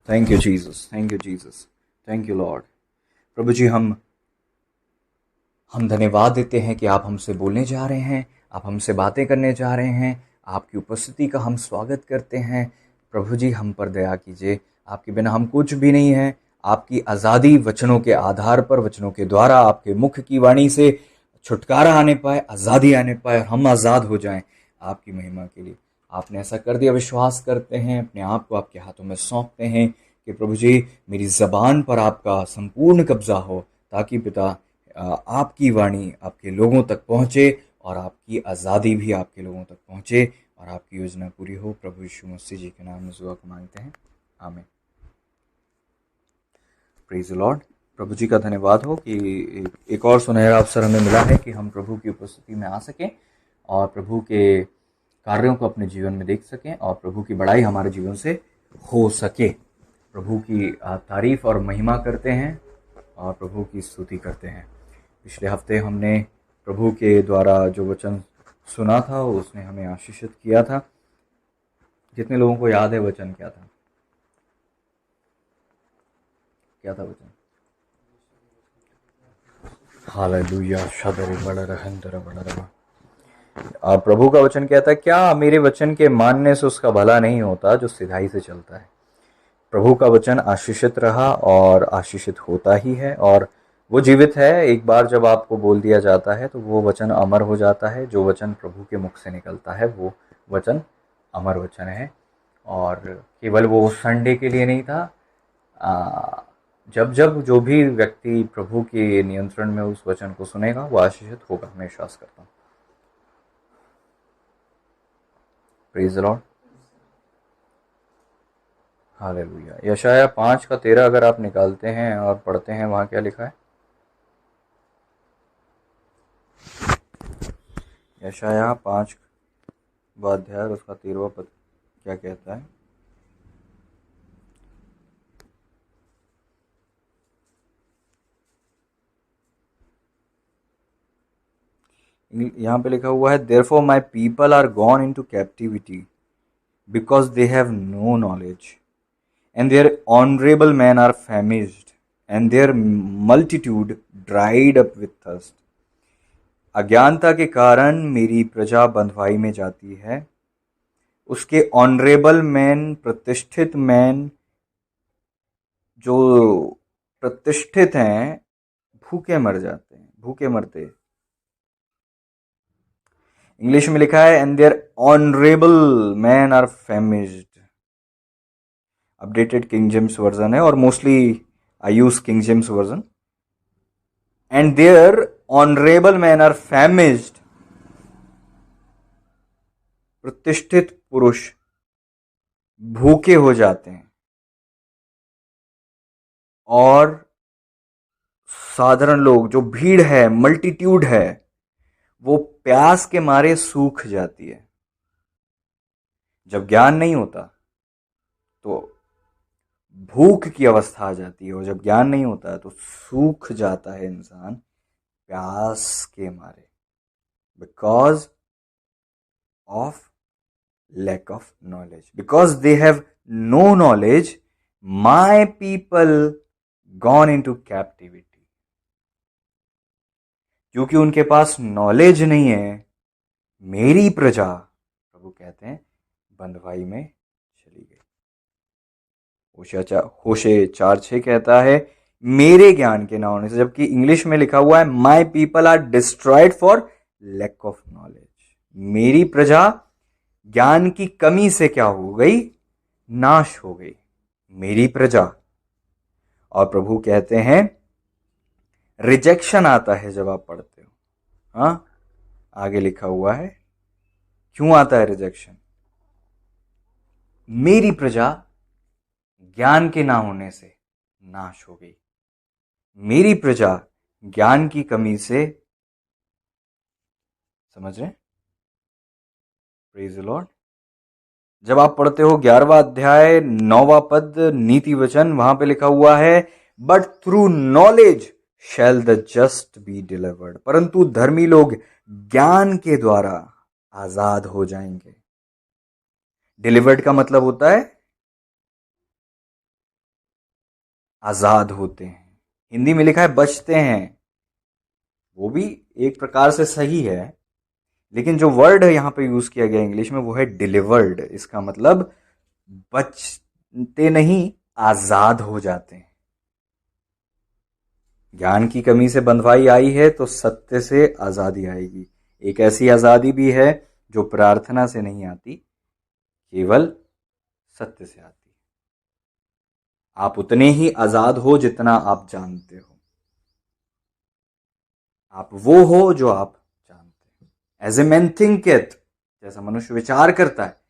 Thank you Jesus, thank you Jesus, thank you lord. प्रभु जी, हम धन्यवाद देते हैं कि आप हमसे बोलने जा रहे हैं, आप हमसे बातें करने जा रहे हैं। आपकी उपस्थिति का हम स्वागत करते हैं। प्रभु जी, हम पर दया कीजिए। आपके बिना हम कुछ भी नहीं हैं। आपकी आज़ादी वचनों के आधार पर, वचनों के द्वारा, आपके मुख की वाणी से छुटकारा आने पाए, आज़ादी आने पाए और हम आज़ाद हो जाएं आपकी महिमा के लिए। आपने ऐसा कर दिया, विश्वास करते हैं, अपने आप को आपके हाथों में सौंपते हैं कि प्रभु जी, मेरी ज़बान पर आपका संपूर्ण कब्जा हो, ताकि पिता आपकी वाणी आपके लोगों तक पहुंचे और आपकी आज़ादी भी आपके लोगों तक पहुंचे और आपकी योजना पूरी हो। प्रभु यीशु मसीह जी के नाम में दुआ को मांगते हैं, आमीन। Praise the lord. प्रभु जी का धन्यवाद हो कि एक और सुनहरा अवसर हमें मिला है कि हम प्रभु की उपस्थिति में आ सकें और प्रभु के कार्यों को अपने जीवन में देख सकें और प्रभु की बड़ाई हमारे जीवन से हो सके। प्रभु की तारीफ और महिमा करते हैं और प्रभु की स्तुति करते हैं। पिछले हफ्ते हमने प्रभु के द्वारा जो वचन सुना था उसने हमें आशीषित किया था। कितने लोगों को याद है वचन क्या था? क्या था वचन? हालेलुया, शदर बड़ा रहंदर बड़ा रहा। प्रभु का वचन कहता है, क्या मेरे वचन के मानने से उसका भला नहीं होता जो सिधाई से चलता है। प्रभु का वचन आशीषित रहा और आशीषित होता ही है और वो जीवित है। एक बार जब आपको बोल दिया जाता है तो वो वचन अमर हो जाता है। जो वचन प्रभु के मुख से निकलता है वो वचन अमर वचन है। और केवल वो संडे के लिए नहीं था। जब जब जो भी व्यक्ति प्रभु के नियंत्रण में उस वचन को सुनेगा वो आशीषित होगा। मैं विश्वास करता हूँ। Praise the Lord. हालेलुया। यशाया 5:13 अगर आप निकालते हैं और पढ़ते हैं, वहाँ क्या लिखा है? यशाया 5 अध्याय उसका 13वां पद क्या कहता है? यहाँ पे लिखा हुआ है, therefore my people are gone into captivity because they have no knowledge, and their honorable men are famished, and their multitude dried up with thirst. अज्ञानता के कारण मेरी प्रजा बंधुआई में जाती है, उसके ऑनरेबल मैन, प्रतिष्ठित मैन जो प्रतिष्ठित हैं, भूखे मर जाते हैं, भूखे मरते हैं। इंग्लिश में लिखा है, and their honourable man are famished. Updated King James version है और mostly I use King James version. And their honourable man are famished. प्रतिष्ठित पुरुष भूखे हो जाते हैं और साधारण लोग, जो भीड़ है, मल्टीट्यूड है, वो प्यास के मारे सूख जाती है। जब ज्ञान नहीं होता तो भूख की अवस्था आ जाती है और जब ज्ञान नहीं होता है तो सूख जाता है इंसान प्यास के मारे, because of lack of knowledge. Because they have no knowledge, my people gone into captivity. क्योंकि उनके पास नॉलेज नहीं है, मेरी प्रजा, प्रभु कहते हैं, बंधुआई में चली गई। होशे 4:6 कहता है, मेरे ज्ञान के ना होने से, जबकि इंग्लिश में लिखा हुआ है, my people are destroyed for lack of knowledge. मेरी प्रजा ज्ञान की कमी से क्या हो गई? नाश हो गई, मेरी प्रजा। और प्रभु कहते हैं, रिजेक्शन आता है जब आप पढ़ते हो। हाँ, आगे लिखा हुआ है क्यों आता है रिजेक्शन? मेरी प्रजा ज्ञान के ना होने से नाश हो गई, मेरी प्रजा ज्ञान की कमी से, समझ रहे? Praise the Lord. जब आप पढ़ते हो 11वां अध्याय 9वां पद, नीति वचन, वहां पे लिखा हुआ है, but through knowledge shall the just be delivered. परंतु धर्मी लोग ज्ञान के द्वारा आजाद हो जाएंगे। डिलीवर्ड का मतलब होता है आजाद होते हैं। हिंदी में लिखा है बचते हैं, वो भी एक प्रकार से सही है, लेकिन जो वर्ड है यहां पे यूज किया गया इंग्लिश में वो है डिलीवर्ड। इसका मतलब बचते नहीं, आजाद हो जाते हैं। ज्ञान की कमी से बंधवाई आई है तो सत्य से आजादी आएगी। एक ऐसी आजादी भी है जो प्रार्थना से नहीं आती, केवल सत्य से आती है। आप उतने ही आजाद हो जितना आप जानते हो। आप वो हो जो आप जानते हो। एज ए मैन थिंकeth, जैसा मनुष्य विचार करता है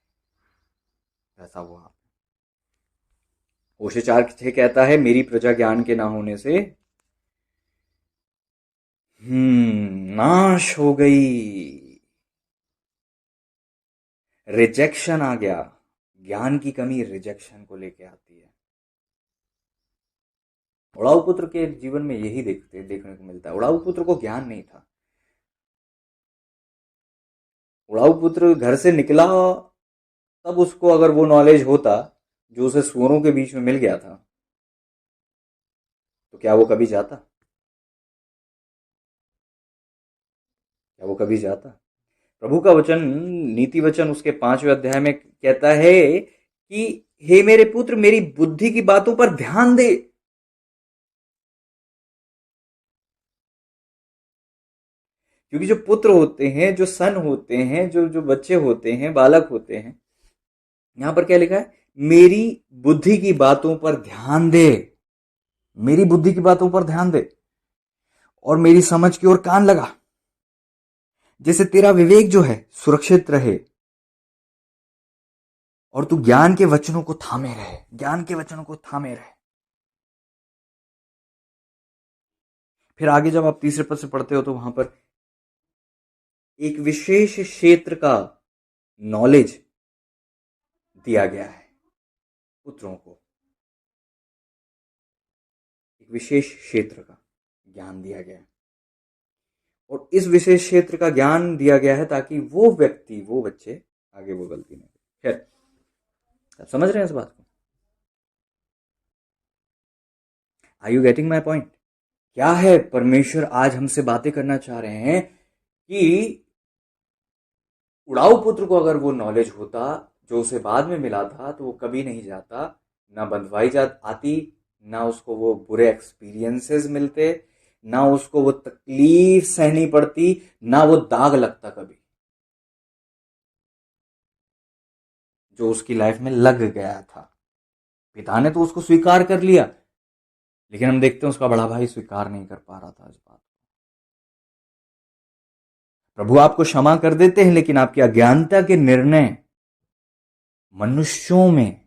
वैसा वो आप। होशे 4:6 कहता है, मेरी प्रजा ज्ञान के ना होने से नाश हो गई। रिजेक्शन आ गया। ज्ञान की कमी रिजेक्शन को लेके आती है। उड़ाऊ पुत्र के जीवन में यही देखने को मिलता है। उड़ाऊ पुत्र को ज्ञान नहीं था। उड़ाऊ पुत्र घर से निकला, तब उसको अगर वो नॉलेज होता जो उसे सुअरों के बीच में मिल गया था, तो क्या वो कभी जाता? क्या वो कभी जाता? प्रभु का वचन, नीति वचन उसके 5वें अध्याय में कहता है कि हे मेरे पुत्र, मेरी बुद्धि की बातों पर ध्यान दे। क्योंकि जो पुत्र होते हैं, जो सन होते हैं, जो जो बच्चे होते हैं, बालक होते हैं, यहां पर क्या लिखा है? मेरी बुद्धि की बातों पर ध्यान दे। मेरी बुद्धि की बातों पर ध्यान दे और मेरी समझ की ओर कान लगा, जिससे तेरा विवेक जो है सुरक्षित रहे और तू ज्ञान के वचनों को थामे रहे। ज्ञान के वचनों को थामे रहे। फिर आगे जब आप तीसरे पद से पढ़ते हो तो वहां पर एक विशेष क्षेत्र का नॉलेज दिया गया है पुत्रों को। एक विशेष क्षेत्र का ज्ञान दिया गया है और इस विशेष क्षेत्र का ज्ञान दिया गया है ताकि वो व्यक्ति, वो बच्चे आगे वो गलती नहीं करे। खैर, आप समझ रहे हैं इस बात को? Are you getting my point? क्या है परमेश्वर आज हमसे बातें करना चाह रहे हैं कि उड़ाऊ पुत्र को अगर वो नॉलेज होता जो उसे बाद में मिला था, तो वो कभी नहीं जाता, ना बंधवाई आती, ना उसको वो बुरे एक्सपीरियंसेस मिलते, ना उसको वो तकलीफ सहनी पड़ती, ना वो दाग लगता कभी जो उसकी लाइफ में लग गया था। पिता ने तो उसको स्वीकार कर लिया, लेकिन हम देखते हैं उसका बड़ा भाई स्वीकार नहीं कर पा रहा था इस बात को। प्रभु आपको क्षमा कर देते हैं, लेकिन आपकी अज्ञानता के निर्णय मनुष्यों में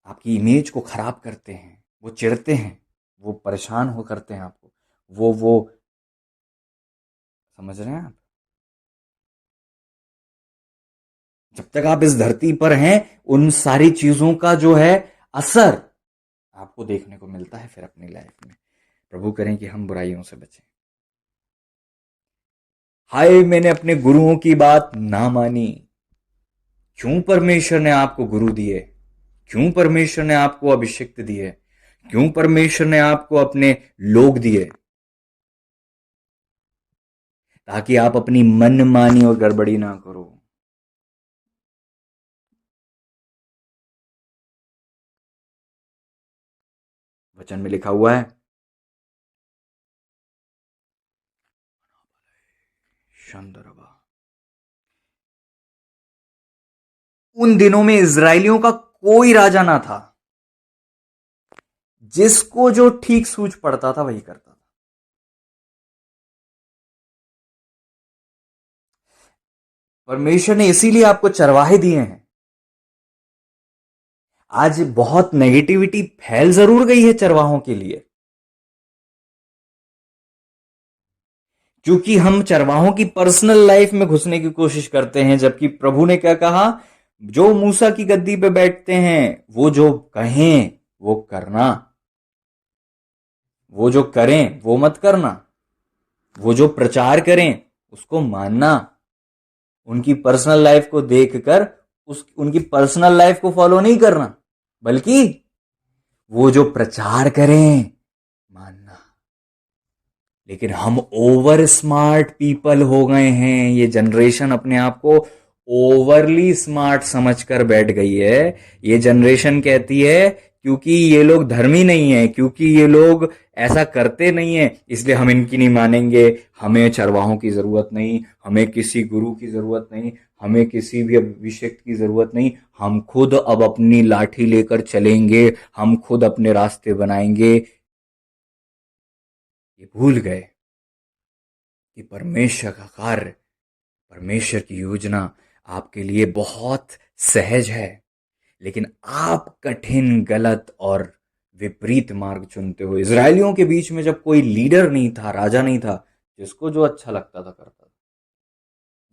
आपकी इमेज को खराब करते हैं। वो चिढ़ते हैं, वो परेशान हो करते हैं आपको। वो समझ रहे हैं आप? जब तक आप इस धरती पर हैं, उन सारी चीजों का जो है असर आपको देखने को मिलता है फिर अपनी लाइफ में। प्रभु करें कि हम बुराइयों से बचें। हाय, मैंने अपने गुरुओं की बात ना मानी। क्यों परमेश्वर ने आपको गुरु दिए? क्यों परमेश्वर ने आपको अभिषिक्त दिए? क्यों परमेश्वर ने आपको अपने लोग दिए? ताकि आप अपनी मनमानी और गड़बड़ी ना करो। वचन में लिखा हुआ है, शंदरबा, उन दिनों में इजरायलियों का कोई राजा ना था। जिसको जो ठीक सूझ पड़ता था वही करता था। परमेश्वर ने इसीलिए आपको चरवाहे दिए हैं। आज बहुत नेगेटिविटी फैल जरूर गई है चरवाहों के लिए, क्योंकि हम चरवाहों की पर्सनल लाइफ में घुसने की कोशिश करते हैं। जबकि प्रभु ने क्या कहा? जो मूसा की गद्दी पे बैठते हैं वो जो कहें वो करना, वो जो करें वो मत करना, वो जो प्रचार करें उसको मानना। उनकी पर्सनल लाइफ को देखकर उनकी पर्सनल लाइफ को फॉलो नहीं करना। बल्कि वो जो प्रचार करें मानना। लेकिन हम ओवर स्मार्ट पीपल हो गए हैं। ये जनरेशन अपने आप को ओवरली स्मार्ट समझकर बैठ गई है। ये जनरेशन कहती है क्योंकि ये लोग धर्मी नहीं है, क्योंकि ये लोग ऐसा करते नहीं है, इसलिए हम इनकी नहीं मानेंगे। हमें चरवाहों की जरूरत नहीं, हमें किसी गुरु की जरूरत नहीं, हमें किसी भी अभिषेक की जरूरत नहीं। हम खुद अब अपनी लाठी लेकर चलेंगे, हम खुद अपने रास्ते बनाएंगे। ये भूल गए कि परमेश्वर का कार्य, परमेश्वर की योजना आपके लिए बहुत सहज है, लेकिन आप कठिन, गलत और विपरीत मार्ग चुनते हो। इजरायलियों के बीच में जब कोई लीडर नहीं था, राजा नहीं था, जिसको जो अच्छा लगता था करता था।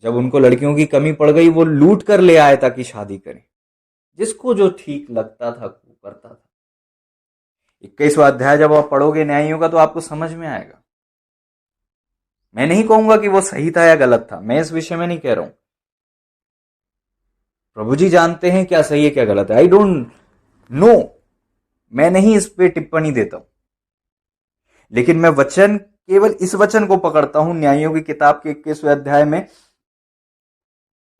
जब उनको लड़कियों की कमी पड़ गई, वो लूट कर ले आए ताकि शादी करें। जिसको जो ठीक लगता था वो करता था। 21वां अध्याय जब आप पढ़ोगे न्यायियों का, तो आपको समझ में आएगा। मैं नहीं कहूंगा कि वो सही था या गलत था, मैं इस विषय में नहीं कह रहा हूं। प्रभु जी जानते हैं क्या सही है क्या गलत है। आई डोंट नो, मैं नहीं इस पे टिप्पणी देता हूं। लेकिन मैं वचन, केवल इस वचन को पकड़ता हूं। न्यायियों की किताब के 21वें अध्याय में,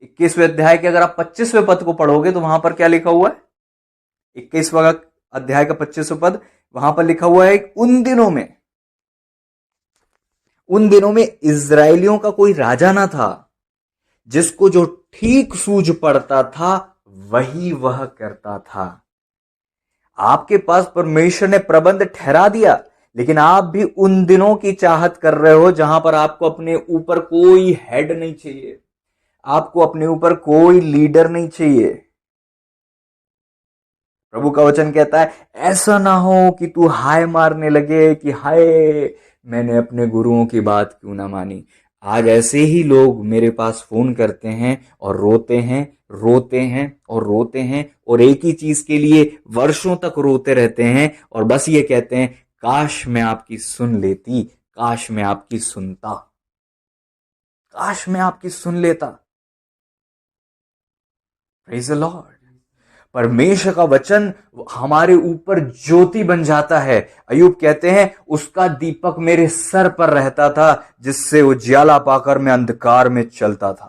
21वें अध्याय के अगर आप 25वें पद को पढ़ोगे तो वहां पर क्या लिखा हुआ है। 21वां अध्याय का 25वां पद, वहां पर लिखा हुआ है, उन दिनों में इजराइलियों का कोई राजा ना था, जिसको जो ठीक सूझ पड़ता था वही वह करता था। आपके पास परमेश्वर ने प्रबंध ठहरा दिया, लेकिन आप भी उन दिनों की चाहत कर रहे हो जहां पर आपको अपने ऊपर कोई हेड नहीं चाहिए, आपको अपने ऊपर कोई लीडर नहीं चाहिए। प्रभु का वचन कहता है, ऐसा ना हो कि तू हाय मारने लगे कि हाय, मैंने अपने गुरुओं की बात क्यों ना मानी। आज ऐसे ही लोग मेरे पास फोन करते हैं और रोते हैं, रोते हैं और रोते हैं, और एक ही चीज के लिए वर्षों तक रोते रहते हैं, और बस ये कहते हैं, काश मैं आपकी सुन लेती, काश मैं आपकी सुनता, काश मैं आपकी सुन लेता। Praise the Lord. परमेश्वर का वचन हमारे ऊपर ज्योति बन जाता है। अय्यूब कहते हैं, उसका दीपक मेरे सर पर रहता था, जिससे उजियाला पाकर मैं अंधकार में चलता था।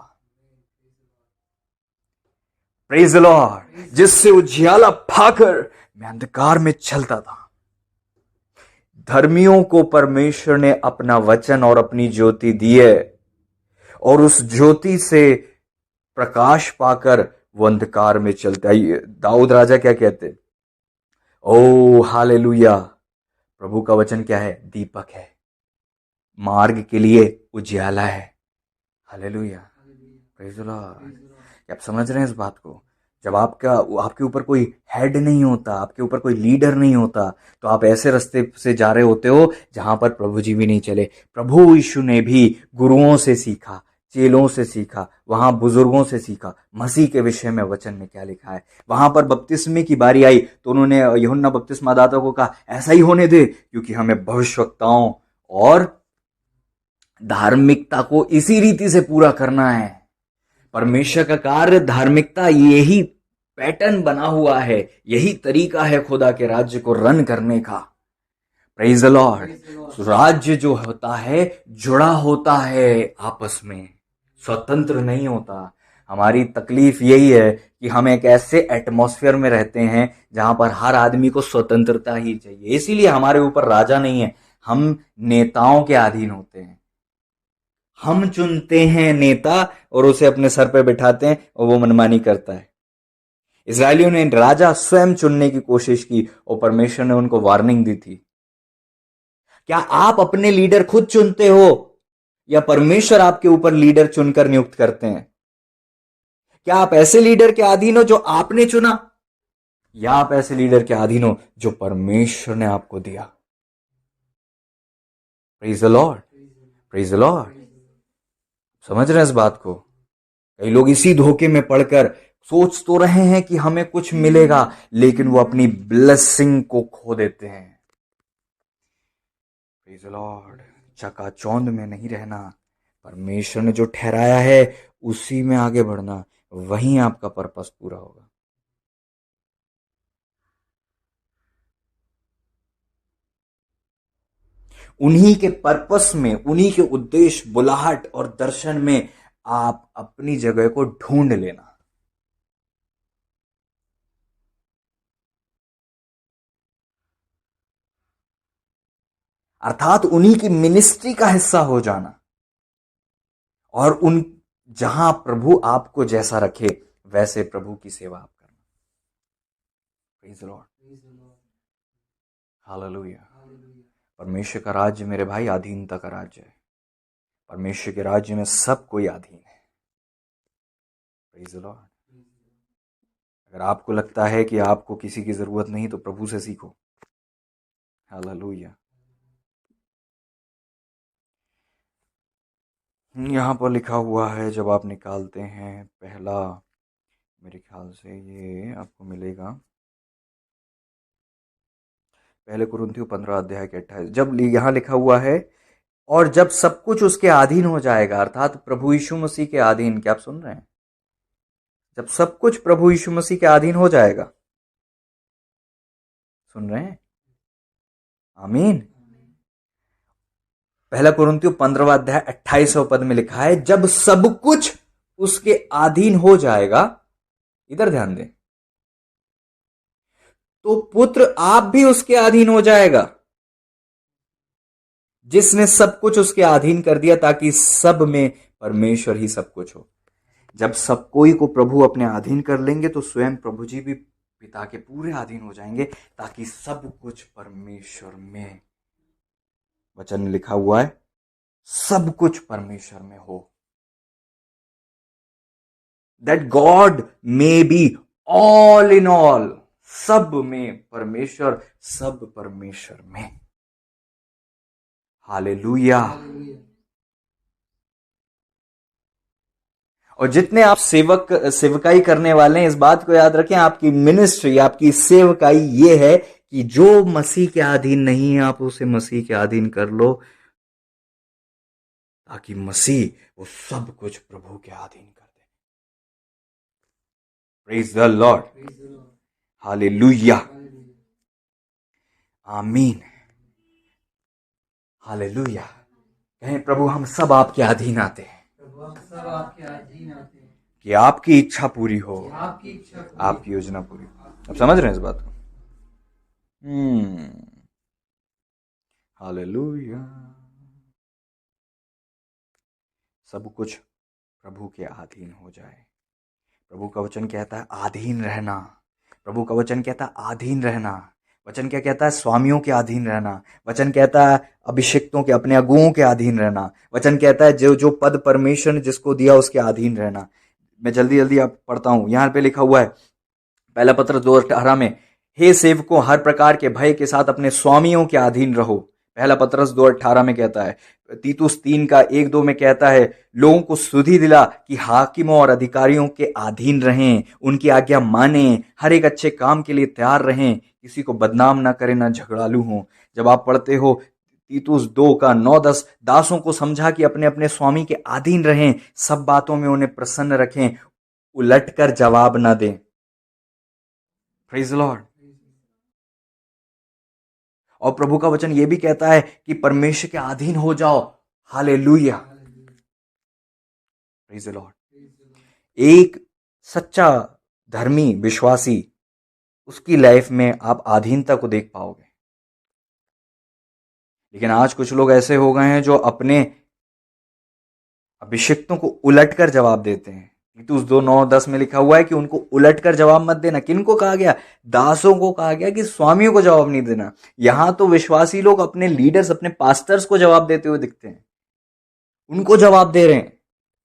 Praise the Lord. जिससे उजियाला पाकर मैं अंधकार में चलता था। धर्मियों को परमेश्वर ने अपना वचन और अपनी ज्योति दी है, और उस ज्योति से प्रकाश पाकर वो अंधकार में चलता है। दाऊद राजा क्या कहते, ओ हालेलुया, प्रभु का वचन क्या है, दीपक है, मार्ग के लिए उजियाला है। Hallelujah, praise the lord. आप समझ रहे हैं इस बात को। जब आपके ऊपर कोई हेड नहीं होता, आपके ऊपर कोई लीडर नहीं होता, तो आप ऐसे रास्ते से जा रहे होते हो जहां पर प्रभु जी भी नहीं चले। प्रभु यीशु ने भी गुरुओं से सीखा, चेलों से सीखा, वहां बुजुर्गों से सीखा मसीह के विषय में वचन में क्या लिखा है। वहां पर बपतिस्मे की बारी आई तो उन्होंने यूहन्ना बपतिस्मा दाता को कहा, ऐसा ही होने दे, क्योंकि हमें भविष्यवक्ताओं और धार्मिकता को इसी रीति से पूरा करना है। परमेश्वर का कार्य, धार्मिकता, यही पैटर्न बना हुआ है, यही तरीका है खुदा के राज्य को रन करने का। Praise the Lord. राज्य जो होता है जुड़ा होता है आपस में, स्वतंत्र नहीं होता। हमारी तकलीफ यही है कि हम एक ऐसे एटमॉस्फेयर में रहते हैं जहां पर हर आदमी को स्वतंत्रता ही चाहिए। इसीलिए हमारे ऊपर राजा नहीं है, हम नेताओं के अधीन होते हैं। हम चुनते हैं नेता और उसे अपने सर पे बिठाते हैं और वो मनमानी करता है। इजरायलियों ने राजा स्वयं चुनने की कोशिश की और परमेश्वर ने उनको वार्निंग दी थी। क्या आप अपने लीडर खुद चुनते हो या परमेश्वर आपके ऊपर लीडर चुनकर नियुक्त करते हैं? क्या आप ऐसे लीडर के अधीन हो जो आपने चुना, या आप ऐसे लीडर के अधीन हो जो परमेश्वर ने आपको दिया? Praise the Lord, praise the Lord. समझ रहे हैं इस बात को? कई लोग इसी धोखे में पड़कर सोच तो रहे हैं कि हमें कुछ मिलेगा, लेकिन वो अपनी ब्लेसिंग को खो देते हैं। Praise the Lord. चकाचौंध में नहीं रहना, परमेश्वर ने जो ठहराया है उसी में आगे बढ़ना, वहीं आपका पर्पस पूरा होगा। उन्हीं के पर्पस में, उन्हीं के उद्देश्य, बुलाहट और दर्शन में आप अपनी जगह को ढूंढ लेना। अर्थात उन्हीं की मिनिस्ट्री का हिस्सा हो जाना, और उन जहां प्रभु आपको जैसा रखे वैसे प्रभु की सेवा आप करना। Praise the Lord, hallelujah. परमेश्वर का राज्य मेरे भाई अधीनता का राज्य है। परमेश्वर के राज्य में सब कोई अधीन है। Praise the Lord. अगर आपको लगता है कि आपको किसी की जरूरत नहीं तो प्रभु से सीखो। हालेलुया। यहाँ पर लिखा हुआ है, जब आप निकालते हैं पहला, मेरे ख्याल से ये आपको मिलेगा पहले कुरिन्थियों 15 अध्याय के 28। जब यहाँ लिखा हुआ है और जब सब कुछ उसके अधीन हो जाएगा, अर्थात प्रभु यीशु मसीह के अधीन। क्या आप सुन रहे हैं? जब सब कुछ प्रभु यीशु मसीह के अधीन हो जाएगा, सुन रहे हैं? आमीन। पहला कुरिन्थियों 15 अध्याय 28 पद में लिखा है, जब सब कुछ उसके अधीन हो जाएगा, इधर ध्यान दें, तो पुत्र आप भी उसके अधीन हो जाएगा, जिसने सब कुछ उसके अधीन कर दिया, ताकि सब में परमेश्वर ही सब कुछ हो। जब सब कोई को प्रभु अपने अधीन कर लेंगे तो स्वयं प्रभु जी भी पिता के पूरे अधीन हो जाएंगे, ताकि सब कुछ परमेश्वर में, वचन में लिखा हुआ है, सब कुछ परमेश्वर में हो। That God may be all in all, सब में परमेश्वर, सब परमेश्वर में। हालेलुया। और जितने आप सेवकाई करने वाले हैं, इस बात को याद रखें, आपकी मिनिस्ट्री, आपकी सेवकाई ये है कि जो मसीह के अधीन नहीं है आप उसे मसीह के अधीन कर लो, ताकि मसीह वो सब कुछ प्रभु के अधीन कर दे। प्रेज द लॉर्ड, हालेलुया, आमीन, हालेलुया। कहें, प्रभु हम सब आपके अधीन आते हैं, कि आपकी इच्छा पूरी हो, आपकी योजना पूरी हो। आप समझ रहे हैं इस बात को? हालेलुया। सब कुछ प्रभु के अधीन हो जाए। प्रभु का वचन कहता है अधीन रहना। प्रभु का वचन कहता है अधीन रहना। वचन क्या कहता है? स्वामियों के अधीन रहना। वचन कहता है अभिषिक्तों के, अपने अगुओं के अधीन रहना। वचन कहता है जो जो पद परमेश्वर ने जिसको दिया उसके अधीन रहना। मैं जल्दी जल्दी आप पढ़ता हूं। यहां पे लिखा हुआ है पहला पत्रस 2:18 में, हे सेवकों हर प्रकार के भय के साथ अपने स्वामियों के अधीन रहो। पहला पत्रस 2:18 में कहता है। तीतुस 3 का 1-2 में कहता है लोगों को सुधि दिला कि हाकिमों और अधिकारियों के अधीन रहें, उनकी आज्ञा मानें, हर एक अच्छे काम के लिए तैयार रहें, किसी को बदनाम ना करें, ना झगड़ालू हों। जब आप पढ़ते हो तीतुस 2 का 9-10, दासों को समझा कि अपने अपने स्वामी के अधीन रहें, सब बातों में उन्हें प्रसन्न रखें, उलटकर जवाब ना दें। Praise the Lord. और प्रभु का वचन यह भी कहता है कि परमेश्वर के अधीन हो जाओ। Hallelujah, praise the Lord. एक सच्चा धर्मी विश्वासी, उसकी लाइफ में आप अधीनता को देख पाओगे। लेकिन आज कुछ लोग ऐसे हो गए हैं जो अपने अभिषिक्तों को उलटकर जवाब देते हैं। तीतुस 2:9-10 में लिखा हुआ है कि उनको उलटकर जवाब मत देना। किनको कहा गया? दासों को कहा गया कि स्वामियों को जवाब नहीं देना। यहां तो विश्वासी लोग अपने लीडर्स, अपने पास्टर्स को जवाब देते हुए दिखते हैं, उनको जवाब दे रहे हैं,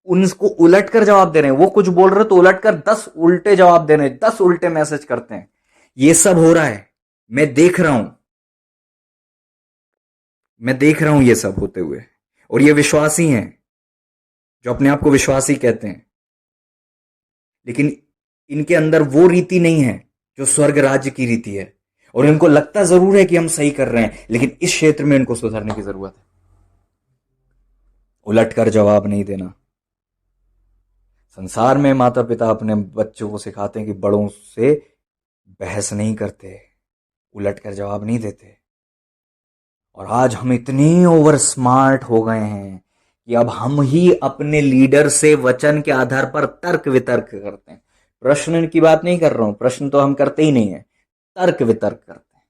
उनको उलटकर जवाब दे रहे हैं। वो कुछ बोल रहे तो उलटकर 10 उल्टे जवाब दे रहे हैं, 10 उल्टे मैसेज करते हैं। ये सब हो रहा है, मैं देख रहा हूं, मैं देख रहा हूं ये सब होते हुए। और ये विश्वासी हैं जो अपने आप को विश्वासी कहते हैं, लेकिन इनके अंदर वो रीति नहीं है जो स्वर्ग राज्य की रीति है। और इनको लगता जरूर है कि हम सही कर रहे हैं, लेकिन इस क्षेत्र में इनको सुधारने की जरूरत है। उलटकर जवाब नहीं देना। संसार में माता पिता अपने बच्चों को सिखाते हैं कि बड़ों से बहस नहीं करते, उलटकर जवाब नहीं देते। और आज हम इतने ओवर स्मार्ट हो गए हैं कि अब हम ही अपने लीडर से वचन के आधार पर तर्क वितर्क करते हैं। प्रश्न की बात नहीं कर रहा हूं, प्रश्न तो हम करते ही नहीं है, तर्क वितर्क करते हैं,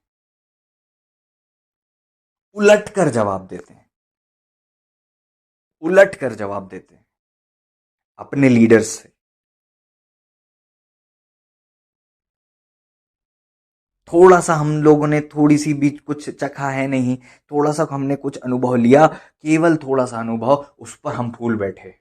उलट कर जवाब देते हैं, उलट कर जवाब देते हैं अपने लीडर से। थोड़ा सा हम लोगों ने थोड़ी सी भी कुछ चखा है नहीं, थोड़ा सा हमने कुछ अनुभव लिया, केवल थोड़ा सा अनुभव, उस पर हम भूल बैठे।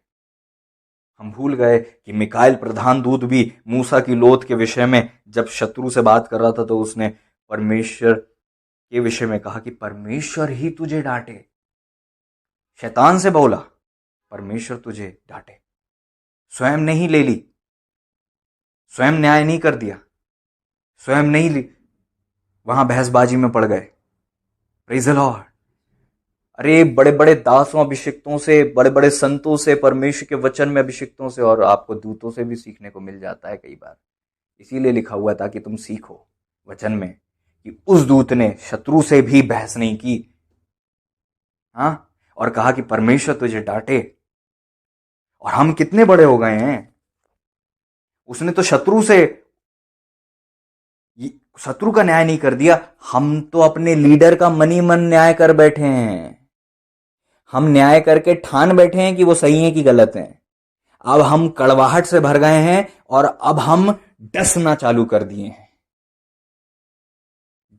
हम भूल गए कि मिकाएल प्रधान दूत भी मूसा की लोथ के विषय में जब शत्रु से बात कर रहा था तो उसने परमेश्वर के विषय में कहा कि परमेश्वर ही तुझे डांटे। शैतान से बोला, परमेश्वर तुझे डांटे। स्वयं नहीं ले ली, स्वयं न्याय नहीं कर दिया, स्वयं नहीं ली, वहां बहसबाजी में पड़ गए। Praise the Lord. अरे बड़े बड़े दासों अभिषिक्तों से, बड़े बड़े संतों से, परमेश्वर के वचन में अभिषिक्तों से, और आपको दूतों से भी सीखने को मिल जाता है कई बार। इसीलिए लिखा हुआ था कि तुम सीखो वचन में कि उस दूत ने शत्रु से भी बहस नहीं की, हाँ, और कहा कि परमेश्वर तुझे डांटे। और हम कितने बड़े हो गए हैं, उसने तो शत्रु का न्याय नहीं कर दिया, हम तो अपने लीडर का मनी मन न्याय कर बैठे हैं। हम न्याय करके ठान बैठे हैं कि वो सही है कि गलत है। अब हम कड़वाहट से भर गए हैं और अब हम डसना चालू कर दिए हैं।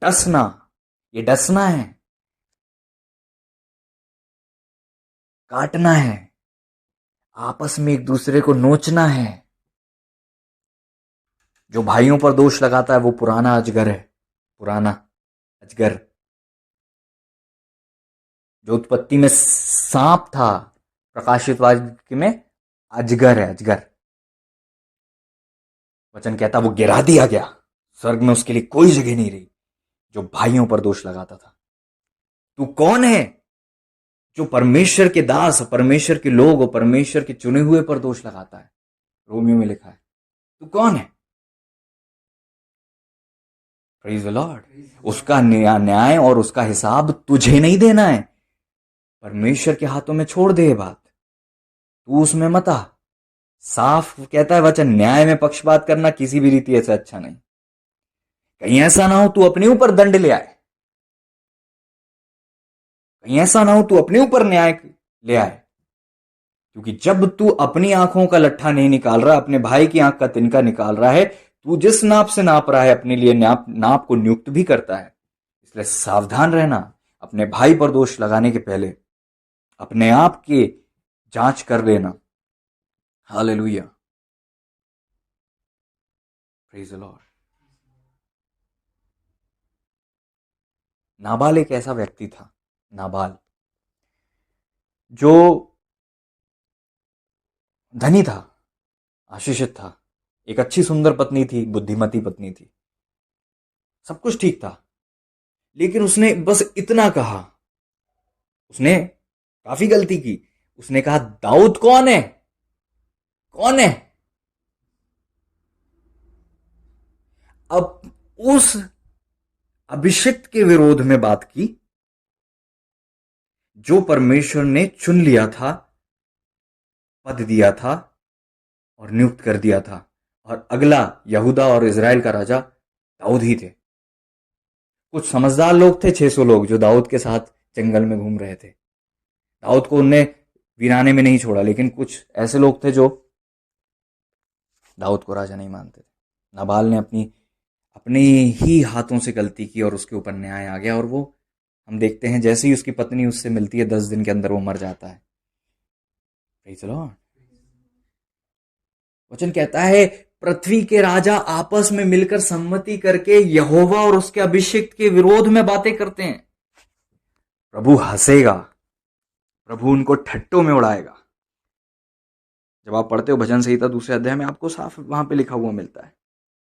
डसना, ये डसना है, काटना है, आपस में एक दूसरे को नोचना है। जो भाइयों पर दोष लगाता है वो पुराना अजगर है, पुराना अजगर। जो उत्पत्ति में सांप था, प्रकाशित वाक्य में अजगर है, अजगर। वचन कहता वो गिरा दिया गया, स्वर्ग में उसके लिए कोई जगह नहीं रही। जो भाइयों पर दोष लगाता था, तू कौन है जो परमेश्वर के दास, परमेश्वर के लोग और परमेश्वर के चुने हुए पर दोष लगाता है? रोमियो में लिखा है, तू कौन है? Praise the Lord. उसका न्याय और उसका हिसाब तुझे नहीं देना है, परमेश्वर के हाथों में छोड़ दे ये बात, तू उसमें मत आ। साफ कहता है वचन, न्याय में पक्षपात करना किसी भी रीति ऐसा अच्छा नहीं। कहीं ऐसा ना हो तू अपने ऊपर दंड ले आए, कहीं ऐसा ना हो तू अपने ऊपर न्याय ले आए। क्योंकि जब तू अपनी आंखों का लट्ठा नहीं निकाल रहा, अपने भाई की आंख का तिनका निकाल रहा है, तू जिस नाप से नाप रहा है अपने लिए नाप को नियुक्त भी करता है। इसलिए सावधान रहना, अपने भाई पर दोष लगाने के पहले अपने आप की जांच कर लेना। Hallelujah, praise the Lord. Nabal एक ऐसा व्यक्ति था, नाबाल, जो धनी था, आशीषित था, एक अच्छी सुंदर पत्नी थी, बुद्धिमती पत्नी थी, सब कुछ ठीक था। लेकिन उसने बस इतना कहा, उसने काफी गलती की। उसने कहा दाऊद कौन है, कौन है? अब उस अभिषिक्त के विरोध में बात की जो परमेश्वर ने चुन लिया था, पद दिया था और नियुक्त कर दिया था, और अगला यहूदा और इजराइल का राजा दाऊद ही थे। कुछ समझदार लोग थे, 600 लोग, जो दाऊद के साथ जंगल में घूम रहे थे। दाऊद को उनने वीराने में नहीं छोड़ा, लेकिन कुछ ऐसे लोग थे जो दाऊद को राजा नहीं मानते थे। नाबाल ने अपने ही हाथों से गलती की और उसके ऊपर न्याय आ गया, और वो हम देखते हैं जैसे ही उसकी पत्नी उससे मिलती है 10 दिन के अंदर वो मर जाता है। Praise the Lord. वचन कहता है पृथ्वी के राजा आपस में मिलकर सम्मति करके यहोवा और उसके अभिषिक्त के विरोध में बातें करते हैं। प्रभु हंसेगा, प्रभु उनको ठट्टों में उड़ाएगा। जब आप पढ़ते हो भजन संहिता 2 अध्याय में, आपको साफ वहां पे लिखा हुआ मिलता है,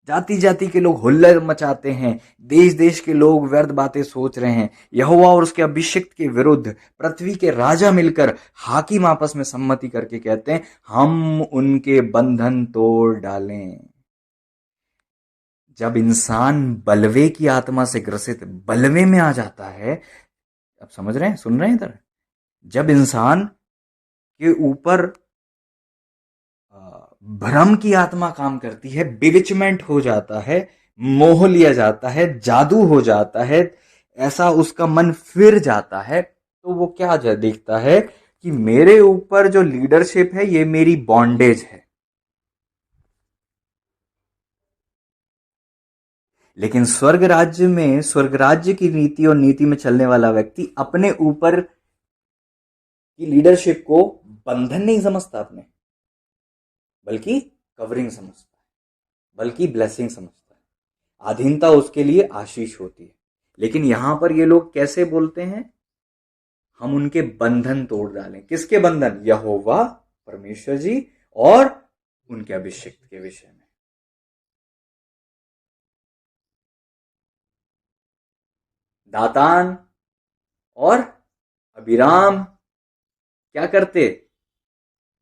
जाति जाति के लोग हुल्लड़ मचाते हैं, देश देश के लोग व्यर्थ बातें सोच रहे हैं। यहोवा और उसके अभिषिक्त के विरुद्ध पृथ्वी के राजा मिलकर हाकिम आपस में सम्मति करके कहते हैं हम उनके बंधन तोड़ डालें। जब इंसान बलवे की आत्मा से ग्रसित बलवे में आ जाता है, आप समझ रहे हैं, सुन रहे हैं इधर? जब इंसान के ऊपर भ्रम की आत्मा काम करती है, बिविचमेंट हो जाता है, मोह लिया जाता है, जादू हो जाता है, ऐसा उसका मन फिर जाता है, तो वो क्या देखता है कि मेरे ऊपर जो लीडरशिप है ये मेरी बॉन्डेज है। लेकिन स्वर्ग राज्य में, स्वर्ग राज्य की नीति और नीति में चलने वाला व्यक्ति अपने ऊपर की लीडरशिप को बंधन नहीं समझता अपने, बल्कि कवरिंग समझता है, बल्कि ब्लेसिंग समझता है। अधीनता उसके लिए आशीष होती है। लेकिन यहां पर ये लोग कैसे बोलते हैं? हम उनके बंधन तोड़ डालें। किसके बंधन? यहोवा परमेश्वर जी और उनके अभिषिक्त के विषय में। दातान और अबीराम क्या करते?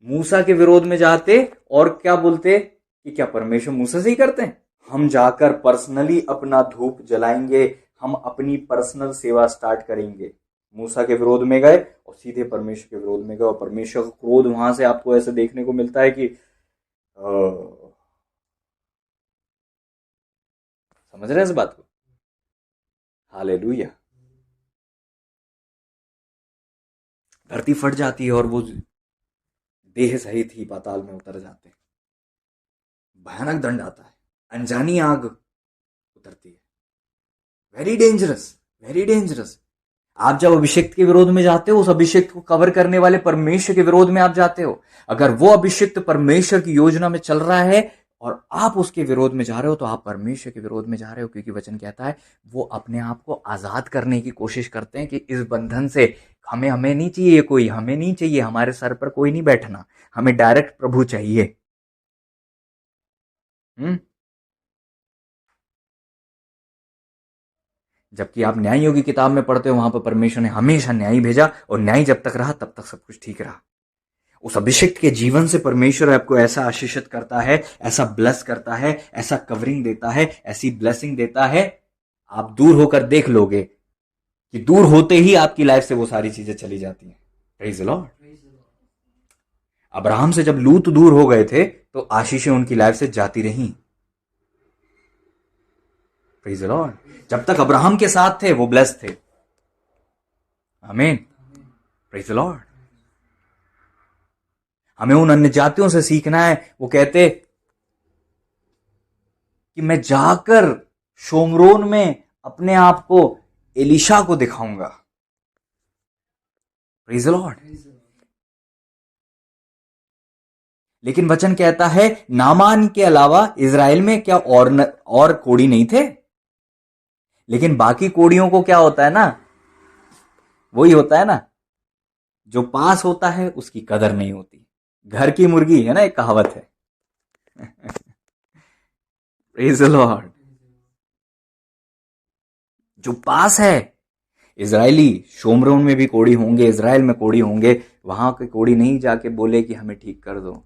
मूसा के विरोध में जाते और क्या बोलते कि क्या परमेश्वर मूसा से ही करते हैं? हम जाकर पर्सनली अपना धूप जलाएंगे, हम अपनी पर्सनल सेवा स्टार्ट करेंगे। मूसा के विरोध में गए और सीधे परमेश्वर के विरोध में गए, और परमेश्वर का क्रोध वहां से आपको ऐसे देखने को मिलता है कि समझ रहे हैं इस बात को? हालेलुया। धरती फट जाती है और वो देह सहित ही पाताल में उतर जाते हैं। भयानक दंड आता है, अनजानी आग उतरती है। Very dangerous, very dangerous. आप जब अभिषेक के विरोध में जाते हो, उस अभिषेक को कवर करने वाले परमेश्वर के विरोध में आप जाते हो। अगर वो अभिषेक परमेश्वर की योजना में चल रहा है और आप उसके विरोध में जा रहे हो, तो आप परमेश्वर के विरोध में जा रहे हो, क्योंकि वचन कहता है वो अपने आप को आजाद करने की कोशिश करते हैं कि इस बंधन से हमें नहीं चाहिए कोई, हमें नहीं चाहिए, हमारे सर पर कोई नहीं बैठना, हमें डायरेक्ट प्रभु चाहिए। जबकि आप न्यायियों की किताब में पढ़ते हो, वहां पर परमेश्वर ने हमेशा न्याय भेजा, और न्याय जब तक रहा तब तक सब कुछ ठीक रहा। उस अभिषिक्त के जीवन से परमेश्वर आपको ऐसा आशीषित करता है, ऐसा ब्लेस करता है, ऐसा कवरिंग देता है, ऐसी ब्लेसिंग देता है, आप दूर होकर देख लोगे कि दूर होते ही आपकी लाइफ से वो सारी चीजें चली जाती हैं। Praise the Lord. अब्राहम से जब लूत दूर हो गए थे, तो आशीषें उनकी लाइफ से जाती रहीं। Praise the Lord. जब तक अब्राहम के साथ थे वो ब्लेस्ड थे। आमीन। Praise the Lord. हमें उन अन्य जातियों से सीखना है। वो कहते कि मैं जाकर शोमरोन में अपने आप को एलिशा को दिखाऊंगा। Praise the Lord. लेकिन वचन कहता है नामान के अलावा इजराइल में क्या और कोढ़ी नहीं थे? लेकिन बाकी कोढ़ियों को क्या होता है ना, वही होता है ना, जो पास होता है उसकी कदर नहीं होती। घर की मुर्गी है ना, एक कहावत है। Praise the Lord. जो पास है, इजरायली शोमरोन में भी कोढ़ी होंगे, इजराइल में कोढ़ी होंगे, वहां के कोढ़ी नहीं जाके बोले कि हमें ठीक कर दो।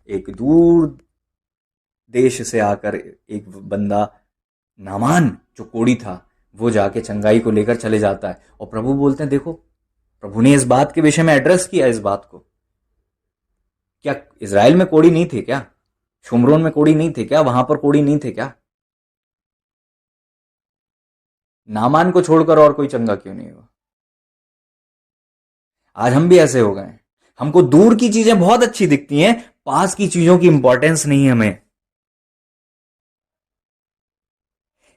एक दूर देश से आकर एक बंदा नामान जो कोढ़ी था, वो जाके चंगाई को लेकर चले जाता है, और प्रभु बोलते हैं, देखो प्रभु ने इस बात के विषय में एड्रेस किया इस बात को। क्या इजराइल में कोढ़ी नहीं थे क्या? शुमरोन में कोढ़ी नहीं थे क्या? वहां पर कोढ़ी नहीं थे क्या? नामान को छोड़कर और कोई चंगा क्यों नहीं हुआ? आज हम भी ऐसे हो गए। हमको दूर की चीजें बहुत अच्छी दिखती हैं, पास की चीजों की इंपॉर्टेंस नहीं है हमें।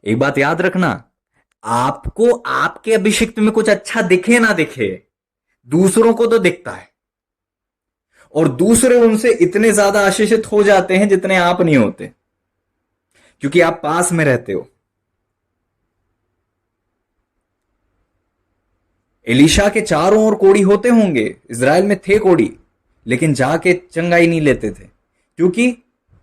एक बात याद रखना, आपको आपके अभिषेक में कुछ अच्छा दिखे ना दिखे, दूसरों को तो दिखता है, और दूसरे उनसे इतने ज्यादा आशीषित हो जाते हैं जितने आप नहीं होते, क्योंकि आप पास में रहते हो। एलिशा के चारों ओर कोढ़ी होते होंगे, इजराइल में थे कोढ़ी, लेकिन जाके चंगाई नहीं लेते थे, क्योंकि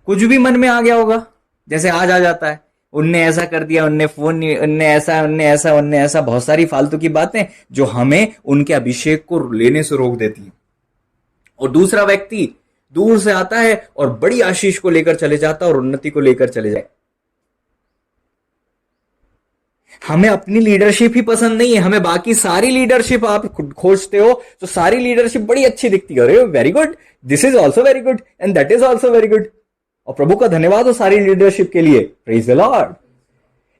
कुछ भी मन में आ गया होगा, जैसे आज आ जाता है, उनने ऐसा कर दिया, उनने फोन नहीं, उनने ऐसा, बहुत सारी फालतू की बातें जो हमें उनके अभिषेक को लेने से रोक देती हैं। और दूसरा व्यक्ति दूर से आता है और बड़ी आशीष को लेकर चले जाता है और उन्नति को लेकर चले जाए। हमें अपनी लीडरशिप ही पसंद नहीं है, हमें बाकी सारी लीडरशिप आप खोजते हो तो सारी लीडरशिप बड़ी अच्छी दिखती है, अरे very good, this is also very good and that is also very good, और प्रभु का धन्यवाद हो सारी लीडरशिप के लिए, प्रेज द लॉर्ड।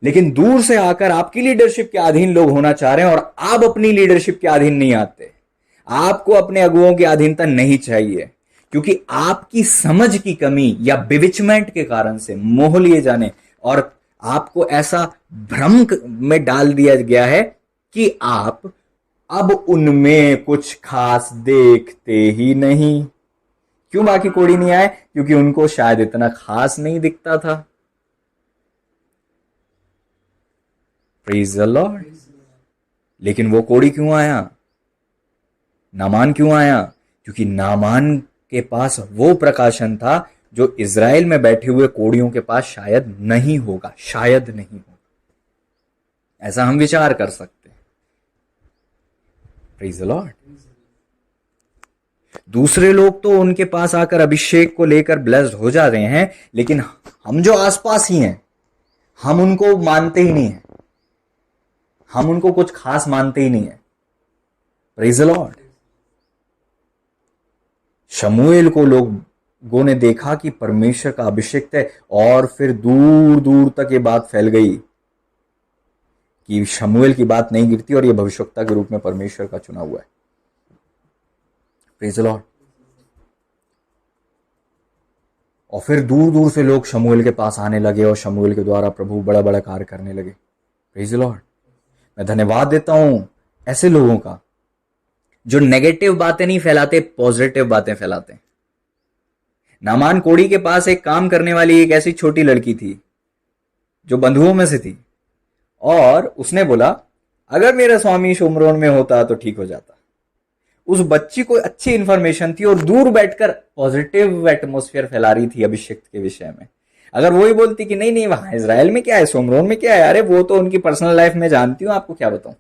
लेकिन दूर से आकर आपकी लीडरशिप के अधीन लोग होना चाह रहे हैं और आप अपनी लीडरशिप के अधीन नहीं आते। आपको अपने अगुओं की अधीनता नहीं चाहिए, क्योंकि आपकी समझ की कमी या बिविचमेंट के कारण से मोह लिए जाने और आपको ऐसा भ्रम में डाल दिया गया है कि आप अब उनमें कुछ खास देखते ही नहीं। क्यों बाकी कोड़ी नहीं आए? क्योंकि उनको शायद इतना खास नहीं दिखता था। Praise the Lord. लेकिन वो कोड़ी क्यों आया? नामान क्यों आया? क्योंकि नामान के पास वो प्रकाशन था जो इज़राइल में बैठे हुए कोड़ियों के पास शायद नहीं होगा, शायद नहीं होगा। ऐसा हम विचार कर सकते हैं। Praise the Lord. दूसरे लोग तो उनके पास आकर अभिषेक को लेकर ब्लेस्ड हो जा रहे हैं, लेकिन हम जो आसपास ही हैं, हम उनको मानते ही नहीं है, हम उनको कुछ खास मानते ही नहीं है। Praise the Lord. शमूएल को लोगों ने देखा कि परमेश्वर का अभिषेक है, और फिर दूर दूर तक ये बात फैल गई कि शमूएल की बात नहीं गिरती और ये भविष्यवक्ता के रूप में परमेश्वर का चुना हुआ है। Praise the Lord. और फिर दूर दूर से लोग शमूएल के पास आने लगे और शमूएल के द्वारा प्रभु बड़ा बड़ा कार्य करने लगे। Praise the Lord. मैं धन्यवाद देता हूं ऐसे लोगों का जो नेगेटिव बातें नहीं फैलाते, पॉजिटिव बातें फैलाते हैं। नामान कोड़ी के पास एक काम करने वाली एक ऐसी छोटी लड़की थी जो बंधुओं में से थी, और उसने बोला अगर मेरा स्वामी शोमरोन में होता तो ठीक हो जाता। उस बच्ची को अच्छी इंफॉर्मेशन थी और दूर बैठकर पॉजिटिव एटमॉस्फेयर फैला रही थी अभिषेक के विषय में। अगर वही बोलती कि नहीं नहीं वहां इजराइल में क्या है, शोमरोन में क्या है, अरे वो तो उनकी पर्सनल लाइफ में जानती हूं, आपको क्या बताऊं।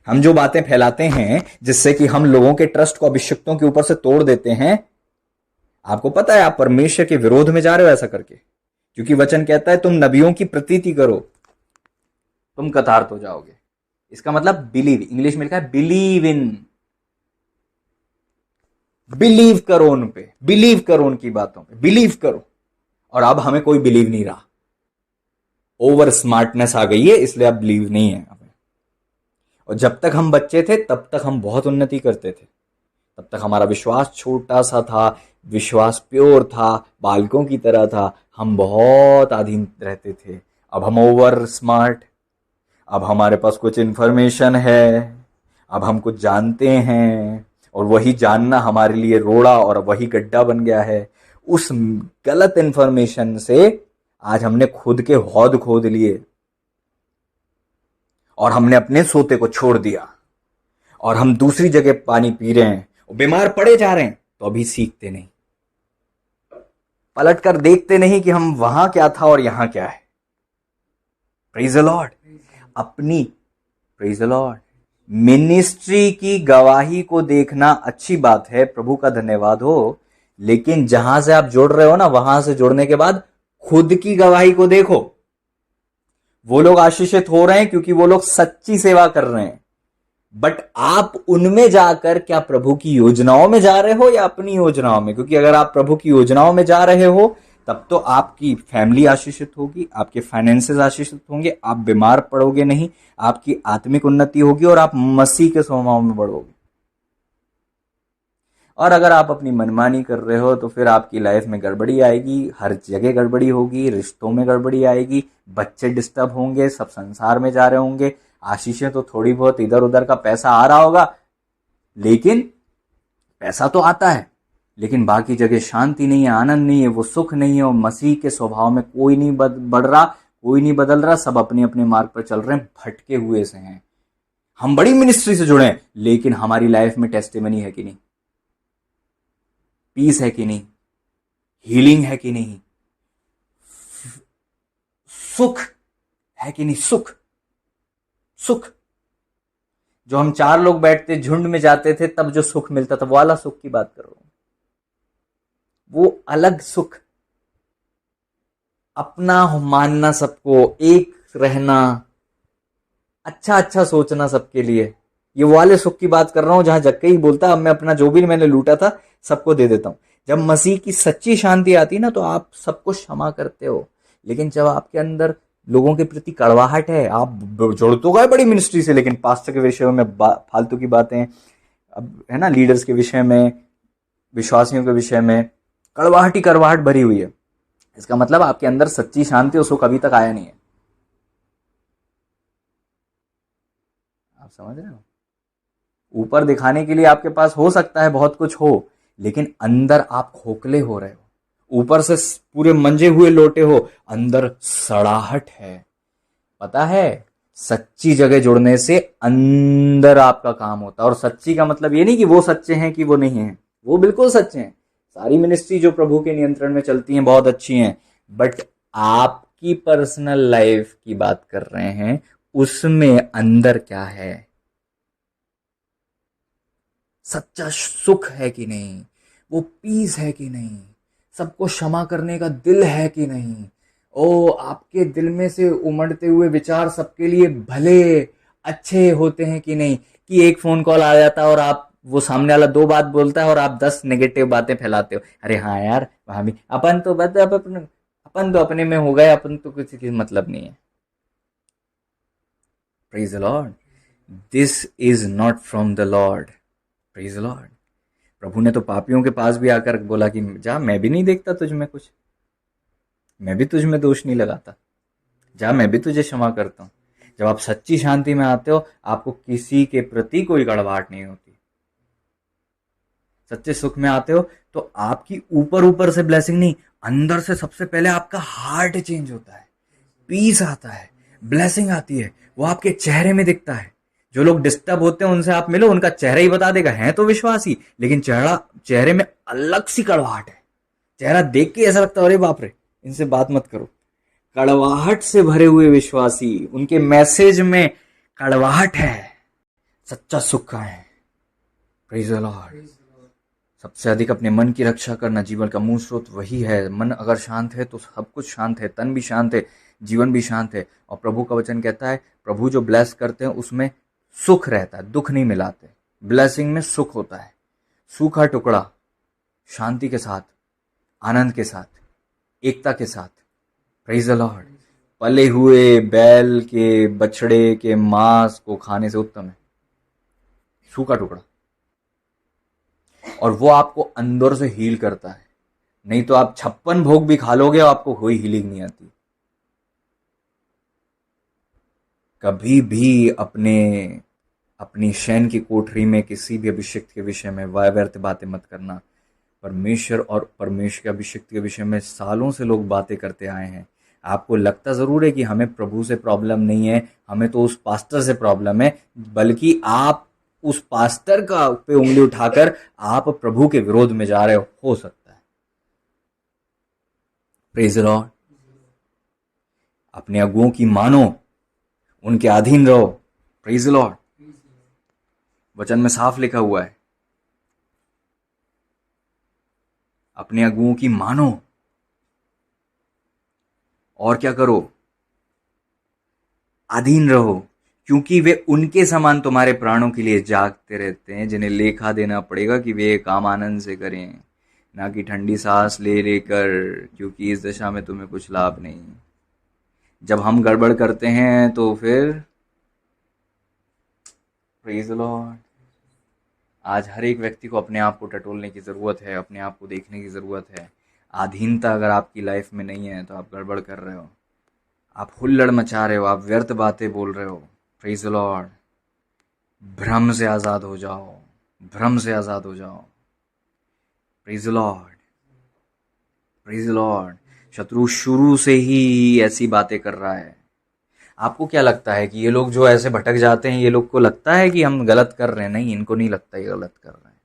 हम जो बातें फैलाते हैं जिससे कि हम लोगों के ट्रस्ट को अभिषिक्तों के ऊपर से तोड़ देते हैं, आपको पता है आप परमेश्वर के विरोध में जा रहे हो ऐसा करके, क्योंकि वचन कहता है तुम नबियों की प्रतीति करो तुम कतार्थ हो जाओगे। इसका मतलब बिलीव, इंग्लिश में लिखा है बिलीव इन, बिलीव करो उन पे, बिलीव करो उनकी बातों पे, बिलीव करो। और अब हमें कोई बिलीव नहीं रहा, ओवर स्मार्टनेस आ गई है, इसलिए अब बिलीव नहीं है हमें। और जब तक हम बच्चे थे तब तक हम बहुत उन्नति करते थे, तब तक हमारा विश्वास छोटा सा था, विश्वास प्योर था, बालकों की तरह था, हम बहुत अधीन रहते थे। अब हम ओवर स्मार्ट, अब हमारे पास कुछ इंफॉर्मेशन है, अब हम कुछ जानते हैं, और वही जानना हमारे लिए रोड़ा और वही गड्ढा बन गया है। उस गलत इंफॉर्मेशन से आज हमने खुद के हौद खोद लिए और हमने अपने सोते को छोड़ दिया, और हम दूसरी जगह पानी पी रहे हैं और बीमार पड़े जा रहे हैं, तो अभी सीखते नहीं, पलट कर देखते नहीं कि हम वहां क्या था और यहां क्या है। Praise the Lord. अपनी प्रेज द लॉर्ड मिनिस्ट्री की गवाही को देखना अच्छी बात है, प्रभु का धन्यवाद हो, लेकिन जहां से आप जुड़ रहे हो ना, वहां से जुड़ने के बाद खुद की गवाही को देखो। वो लोग आशीषित हो रहे हैं क्योंकि वो लोग सच्ची सेवा कर रहे हैं, बट आप उनमें जाकर क्या प्रभु की योजनाओं में जा रहे हो या अपनी योजनाओं में? क्योंकि अगर आप प्रभु की योजनाओं में जा रहे हो तब तो आपकी फैमिली आशीषित होगी, आपके फाइनेंसेस आशीषित होंगे, आप बीमार पड़ोगे नहीं, आपकी आत्मिक उन्नति होगी और आप मसीह के स्वभाव में बढ़ोगे। और अगर आप अपनी मनमानी कर रहे हो तो फिर आपकी लाइफ में गड़बड़ी आएगी, हर जगह गड़बड़ी होगी, रिश्तों में गड़बड़ी आएगी, बच्चे डिस्टर्ब होंगे, सब संसार में जा रहे होंगे, आशीषें तो थोड़ी बहुत इधर उधर का पैसा आ रहा होगा, लेकिन पैसा तो आता है, लेकिन बाकी जगह शांति नहीं है, आनंद नहीं है, वो सुख नहीं है, और मसीह के स्वभाव में कोई नहीं बढ़ रहा, कोई नहीं बदल रहा, सब अपने अपने मार्ग पर चल रहे हैं, भटके हुए से हैं। हम बड़ी मिनिस्ट्री से जुड़े हैं, लेकिन हमारी लाइफ में टेस्टिमनी है कि नहीं, पीस है कि नहीं, हीलिंग है कि नहीं, सुख है कि नहीं, सुख सुख जो हम 4 लोग बैठते झुंड में जाते थे तब जो सुख मिलता था, वो वाला सुख की बात कर रहा हूं, वो अलग सुख। अपना मानना सबको, एक रहना, अच्छा अच्छा सोचना सबके लिए। ये वो वाले सुख की बात कर रहा हूं जहां जक्कई बोलता अब मैं अपना जो भी मैंने लूटा था सबको दे देता हूं। जब मसीह की सच्ची शांति आती है ना तो आप सबको क्षमा करते हो। लेकिन जब आपके अंदर लोगों के प्रति कड़वाहट है, आप जुड़ तो गए बड़ी मिनिस्ट्री से, लेकिन पास्टर के विषय में फालतू की बातें, अब है ना, लीडर्स के विषय में, विश्वासियों के विषय में कड़वाहट ही कड़वाहट भरी हुई है, इसका मतलब आपके अंदर सच्ची शांति उसको कभी तक आया नहीं है। आप समझ रहे हो? ऊपर दिखाने के लिए आपके पास हो सकता है बहुत कुछ हो, लेकिन अंदर आप खोखले हो रहे हो। ऊपर से पूरे मंजे हुए लोटे हो, अंदर सड़ाहट है। पता है, सच्ची जगह जुड़ने से अंदर आपका काम होता है। और सच्ची का मतलब ये नहीं कि वो सच्चे हैं कि वो नहीं है, वो बिल्कुल सच्चे हैं। सारी मिनिस्ट्री जो प्रभु के नियंत्रण में चलती हैं बहुत अच्छी हैं, बट आपकी पर्सनल लाइफ की बात कर रहे हैं, उसमें अंदर क्या है? सच्चा सुख है कि नहीं, वो पीस है कि नहीं, सबको क्षमा करने का दिल है कि नहीं, ओ आपके दिल में से उमड़ते हुए विचार सबके लिए भले अच्छे होते हैं कि नहीं, कि एक फोन कॉल आ जाता है और आप, वो सामने वाला 2 बात बोलता है और आप 10 नेगेटिव बातें फैलाते हो। अरे हाँ यार, वहां भी अपन तो बस अपन तो अपने में हो गए, अपन तो किसी की मतलब नहीं है। Praise the lord. This is not from the lord. Praise the lord. प्रभु ने तो पापियों के पास भी आकर बोला कि जा, मैं भी नहीं देखता तुझ में कुछ, मैं भी तुझ में दोष नहीं लगाता, जा मैं भी तुझे क्षमा करता हूं। जब आप सच्ची शांति में आते हो, आपको किसी के प्रति कोई गड़बड़ाहट नहीं होती। सच्चे सुख में आते हो तो आपकी ऊपर ऊपर से ब्लेसिंग नहीं, अंदर से सबसे पहले आपका हार्ट चेंज होता है, पीस आता है, ब्लेसिंग आती है, वो आपके चेहरे में दिखता है। जो लोग डिस्टर्ब होते हैं उनसे आप मिलो, उनका चेहरा ही बता देगा, है तो विश्वासी, लेकिन चेहरे में अलग सी कड़वाहट है। चेहरा देख के ऐसा लगता है अरे बाप रे, इनसे बात मत करो। कड़वाहट से भरे हुए विश्वासी, उनके मैसेज में कड़वाहट है, सच्चा सुख का है। Praise the Lord. सबसे अधिक अपने मन की रक्षा करना जीवन का मूल स्रोत वही है। मन अगर शांत है तो सब कुछ शांत है, तन भी शांत है, जीवन भी शांत है। और प्रभु का वचन कहता है, प्रभु जो ब्लेस करते हैं उसमें सुख रहता है, दुख नहीं मिलाते। ब्लेसिंग में सुख होता है। सूखा टुकड़ा शांति के साथ, आनंद के साथ, एकता के साथ। Praise the Lord. पले हुए बैल के, बछड़े के मांस को खाने से उत्तम है सूखा टुकड़ा, और वो आपको अंदर से हील करता है। नहीं तो आप 56 भोग भी खा लोगे और आपको कोई हीलिंग नहीं आती। कभी भी अपनी शयन की कोठरी में किसी भी अभिषिक्त के विषय में व्यर्थ बातें मत करना। परमेश्वर और परमेश्वर के अभिषिक्त के विषय में सालों से लोग बातें करते आए हैं। आपको लगता जरूर है कि हमें प्रभु से प्रॉब्लम नहीं है, हमें तो उस पास्टर से प्रॉब्लम है, बल्कि आप उस पास्टर का पे उंगली उठाकर आप प्रभु के विरोध में जा रहे हो सकता है। Praise the Lord. अपने अगुओं की मानो, उनके अधीन रहो। Praise the Lord. वचन में साफ लिखा हुआ है, अपने अगुओं की मानो और क्या करो, अधीन रहो, क्योंकि वे उनके समान तुम्हारे प्राणों के लिए जागते रहते हैं, जिन्हें लेखा देना पड़ेगा कि वे काम आनंद से करें, ना कि ठंडी सांस ले लेकर, क्योंकि इस दशा में तुम्हें कुछ लाभ नहीं। जब हम गड़बड़ करते हैं तो फिर प्रेज द लॉर्ड। आज हर एक व्यक्ति को अपने आप को टटोलने की ज़रूरत है, अपने आप को देखने की ज़रूरत है। अधीनता अगर आपकी लाइफ में नहीं है तो आप गड़बड़ कर रहे हो, आप हुल्लड़ मचा रहे हो, आप व्यर्थ बातें बोल रहे हो। Praise the Lord. भ्रम से आज़ाद हो जाओ, भ्रम से आज़ाद हो जाओ। Praise the lord, praise the Lord. शत्रु शुरू से ही ऐसी बातें कर रहा है। आपको क्या लगता है कि ये लोग जो ऐसे भटक जाते हैं, ये लोग को लगता है कि हम गलत कर रहे हैं? नहीं, इनको नहीं लगता ये गलत कर रहे हैं।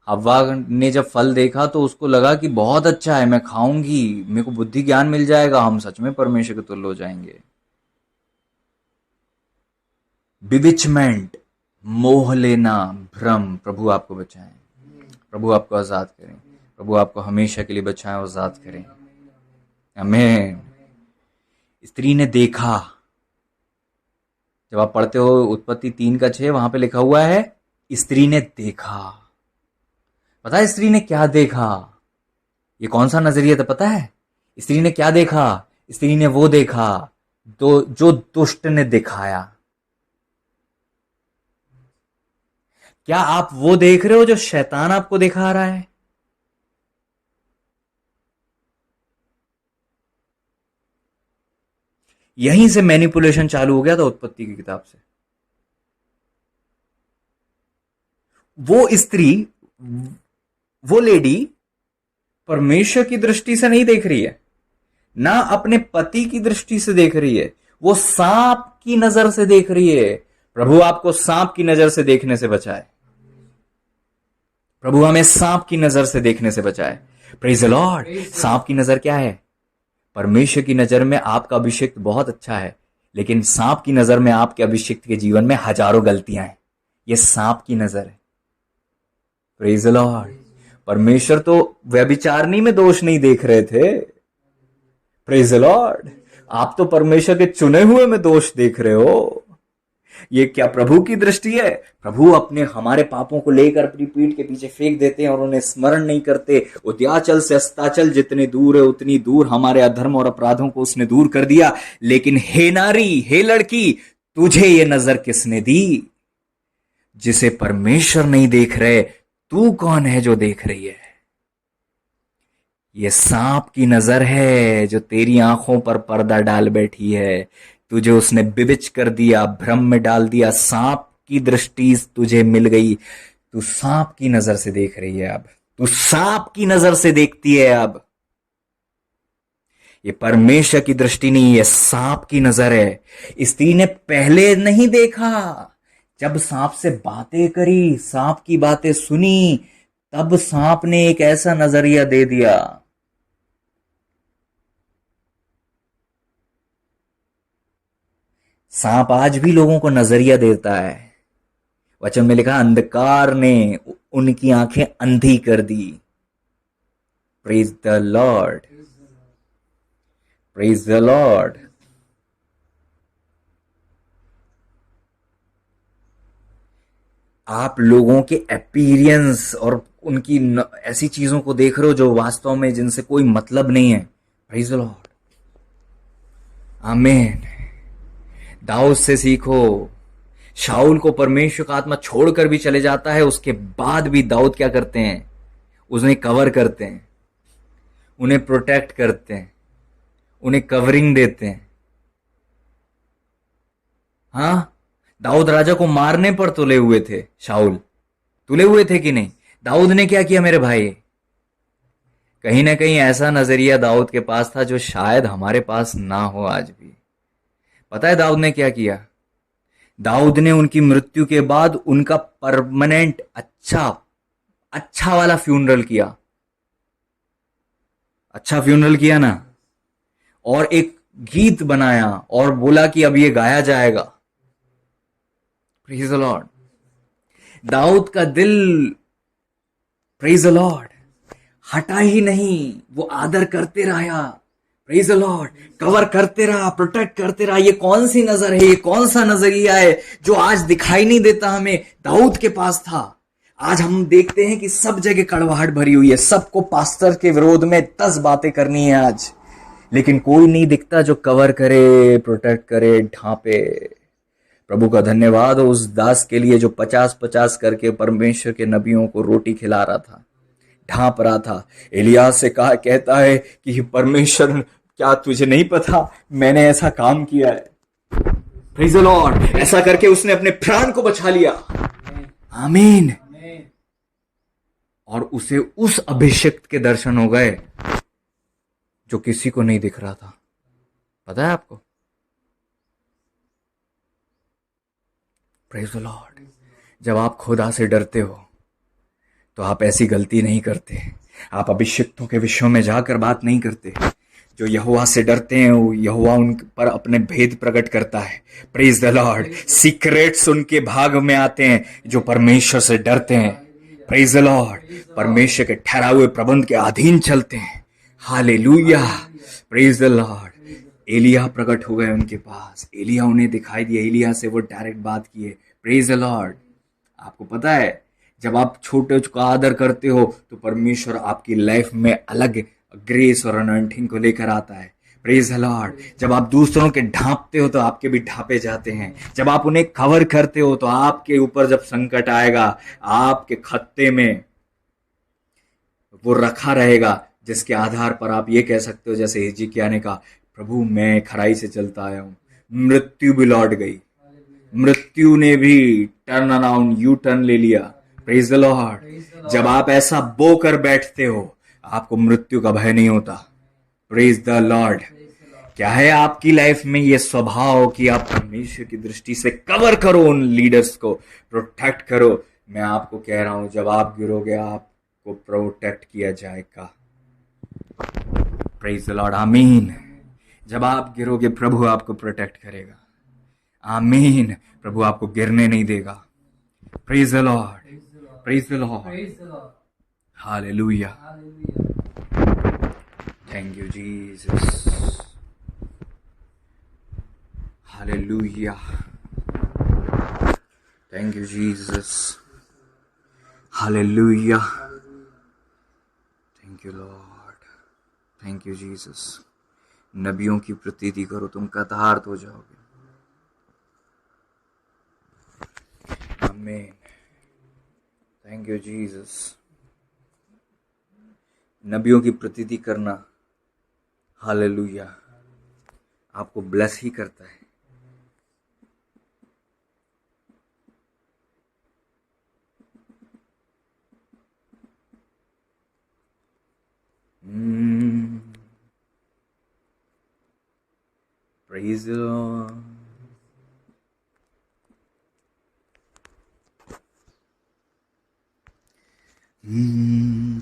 हव्वा ने जब फल देखा तो उसको लगा कि बहुत अच्छा है, मैं खाऊंगी, मेरे को बुद्धि ज्ञान मिल जाएगा, हम सच में परमेश्वर के तुल्य हो जाएंगे। बिविचमेंट, मोह लेना, भ्रम। प्रभु आपको बचाएं, प्रभु आपको आजाद करें, प्रभु आपको हमेशा के लिए बचाएं और आजाद करें। आमीन। स्त्री ने देखा। जब आप पढ़ते हो उत्पत्ति 3:6, वहां पे लिखा हुआ है स्त्री ने देखा। पता है स्त्री ने क्या देखा? ये कौन सा नजरिया था पता है? स्त्री ने क्या देखा? स्त्री ने वो देखा जो दुष्ट ने दिखाया। क्या आप वो देख रहे हो जो शैतान आपको दिखा रहा है? यहीं से मैनिपुलेशन चालू हो गया था उत्पत्ति की किताब से। वो स्त्री, वो लेडी परमेश्वर की दृष्टि से नहीं देख रही है, ना अपने पति की दृष्टि से देख रही है, वो सांप की नजर से देख रही है। प्रभु आपको सांप की नजर से देखने से बचाए। प्रभु हमें सांप की नजर से देखने से बचाए। Praise the Lord. सांप की नजर क्या है? परमेश्वर की नजर में आपका अभिषेक बहुत अच्छा है, लेकिन सांप की नजर में आपके अभिषिक्त के जीवन में हजारों गलतियां हैं। यह सांप की नजर है। Praise the Lord. परमेश्वर तो व्यभिचारिणी में दोष नहीं देख रहे थे। Praise the lord. आप तो परमेश्वर के चुने हुए में दोष देख रहे हो। ये क्या प्रभु की दृष्टि है? प्रभु अपने हमारे पापों को लेकर अपनी पीठ के पीछे फेंक देते हैं और उन्हें स्मरण नहीं करते। उद्याचल से अस्ताचल जितने दूर है उतनी दूर हमारे अधर्म और अपराधों को उसने दूर कर दिया। लेकिन हे नारी, हे लड़की, तुझे ये नजर किसने दी? जिसे परमेश्वर नहीं देख रहे, तू कौन है जो देख रही है? ये सांप की नजर है जो तेरी आंखों पर पर्दा डाल बैठी है। तुझे उसने विविच कर दिया, भ्रम में डाल दिया। सांप की दृष्टि तुझे मिल गई। तू सांप की नजर से देख रही है। अब तू सांप की नजर से देखती है। अब ये परमेश्वर की दृष्टि नहीं, ये सांप की नजर है। स्त्री ने पहले नहीं देखा। जब सांप से बातें करी, सांप की बातें सुनी, तब सांप ने एक ऐसा नजरिया दे दिया। सांप आज भी लोगों को नजरिया देता है। वचन में लिखा, अंधकार ने उनकी आंखें अंधी कर दी। Praise the lord. Praise the lord. आप लोगों के अपीयरेंस और उनकी ऐसी चीजों को देख रहे हो जो वास्तव में जिनसे कोई मतलब नहीं है। Praise the Lord. आमीन। दाऊद से सीखो। शाऊल को परमेश्वर का आत्मा छोड़कर भी चले जाता है, उसके बाद भी दाऊद क्या करते हैं? उन्हें कवर करते हैं, उन्हें प्रोटेक्ट करते हैं, उन्हें कवरिंग देते हैं। हां, दाऊद राजा को मारने पर तुले हुए थे। शाऊल तुले हुए थे कि नहीं? दाऊद ने क्या किया मेरे भाई? कहीं ना कहीं ऐसा नजरिया दाऊद के पास था जो शायद हमारे पास ना हो आज भी। पता है दाऊद ने क्या किया? दाऊद ने उनकी मृत्यु के बाद उनका परमानेंट अच्छा वाला फ्यूनरल किया। अच्छा फ्यूनरल किया ना, और एक गीत बनाया और बोला कि अब ये गाया जाएगा। Praise the Lord. दाऊद का दिल, प्रेज द लॉर्ड, हटा ही नहीं, वो आदर करते रहा। Praise the Lord. कवर करते रहा, प्रोटेक्ट करते रहा। ये कौन सी नजर है, ये कौन सा नजरिया है जो आज दिखाई नहीं देता हमें? दाऊद के पास था। आज हम देखते हैं कि सब जगह कड़वाहट भरी हुई है, सबको पास्टर के विरोध में 10 बातें करनी है आज, लेकिन कोई नहीं दिखता जो कवर करे, प्रोटेक्ट करे, ढांपे। प्रभु का धन्यवाद हो उस दास के लिए जो 50-50 करके परमेश्वर के नबियों को रोटी खिला रहा था, ढांप रहा था। एलियास से कहता है कि परमेश्वर, क्या तुझे नहीं पता मैंने ऐसा काम किया है? Praise the Lord. ऐसा करके उसने अपने प्राण को बचा लिया। आमीन। और उसे उस अभिषिक्त के दर्शन हो गए जो किसी को नहीं दिख रहा था। पता है आपको? Praise the Lord. जब आप खुदा से डरते हो तो आप ऐसी गलती नहीं करते। आप अभिषिक्तों के विषयों में जाकर बात नहीं करते। जो यहोवा से डरते हैं वो यहोवा उन पर अपने भेद प्रकट करता है। Praise the Lord. सीक्रेट्स उनके भाग में आते हैं जो परमेश्वर से डरते हैं। Praise the Lord. परमेश्वर के ठहराए हुए प्रबंध के अधीन चलते हैं। हालेलुया। Praise the Lord. एलिया प्रकट हो गए उनके पास, एलिया उन्हें दिखाई दिया, एलिया से वो डायरेक्ट बात किए। Praise the Lord. आपको पता है, जब आप छोटे का आदर करते हो तो परमेश्वर आपकी लाइफ में अलग ग्रेस और अनॉइंटिंग को लेकर आता है। Praise the Lord. जब आप दूसरों के ढांपते हो तो आपके भी ढांपे जाते हैं। जब आप उन्हें कवर करते हो तो आपके ऊपर जब संकट आएगा, आपके खत्ते में वो रखा रहेगा, जिसके आधार पर आप ये कह सकते हो, जैसे हिजकिय्याह ने कहा, प्रभु मैं खराई से चलता आया हूं, मृत्यु भी लौट गई, मृत्यु ने भी टर्न अराउंड, यू टर्न ले लिया। Praise the Lord. जब आप ऐसा बो कर बैठते हो, आपको मृत्यु का भय नहीं होता। Praise the Lord. क्या है आपकी लाइफ में ये स्वभाव कि आप परमेश्वर की दृष्टि से कवर करो, उन लीडर्स को प्रोटेक्ट करो। मैं आपको कह रहा हूं, जब आप गिरोगे आपको प्रोटेक्ट किया जाएगा। Praise the Lord. आमीन। जब आप गिरोगे प्रभु आपको प्रोटेक्ट करेगा। आमीन। प्रभु आपको गिरने नहीं देगा। Praise the lord. Praise the Lord. Hallelujah. Thank you Jesus. Hallelujah. Thank you Jesus. Hallelujah. Thank you Lord. Thank you Jesus. नबियों की प्रतीति करो, तुम कतारत हो जाओगे। आमीन। Thank you Jesus. नबियों की प्रतीति करना, हालेलुया, आपको ब्लेस ही करता है। Praise the Lord.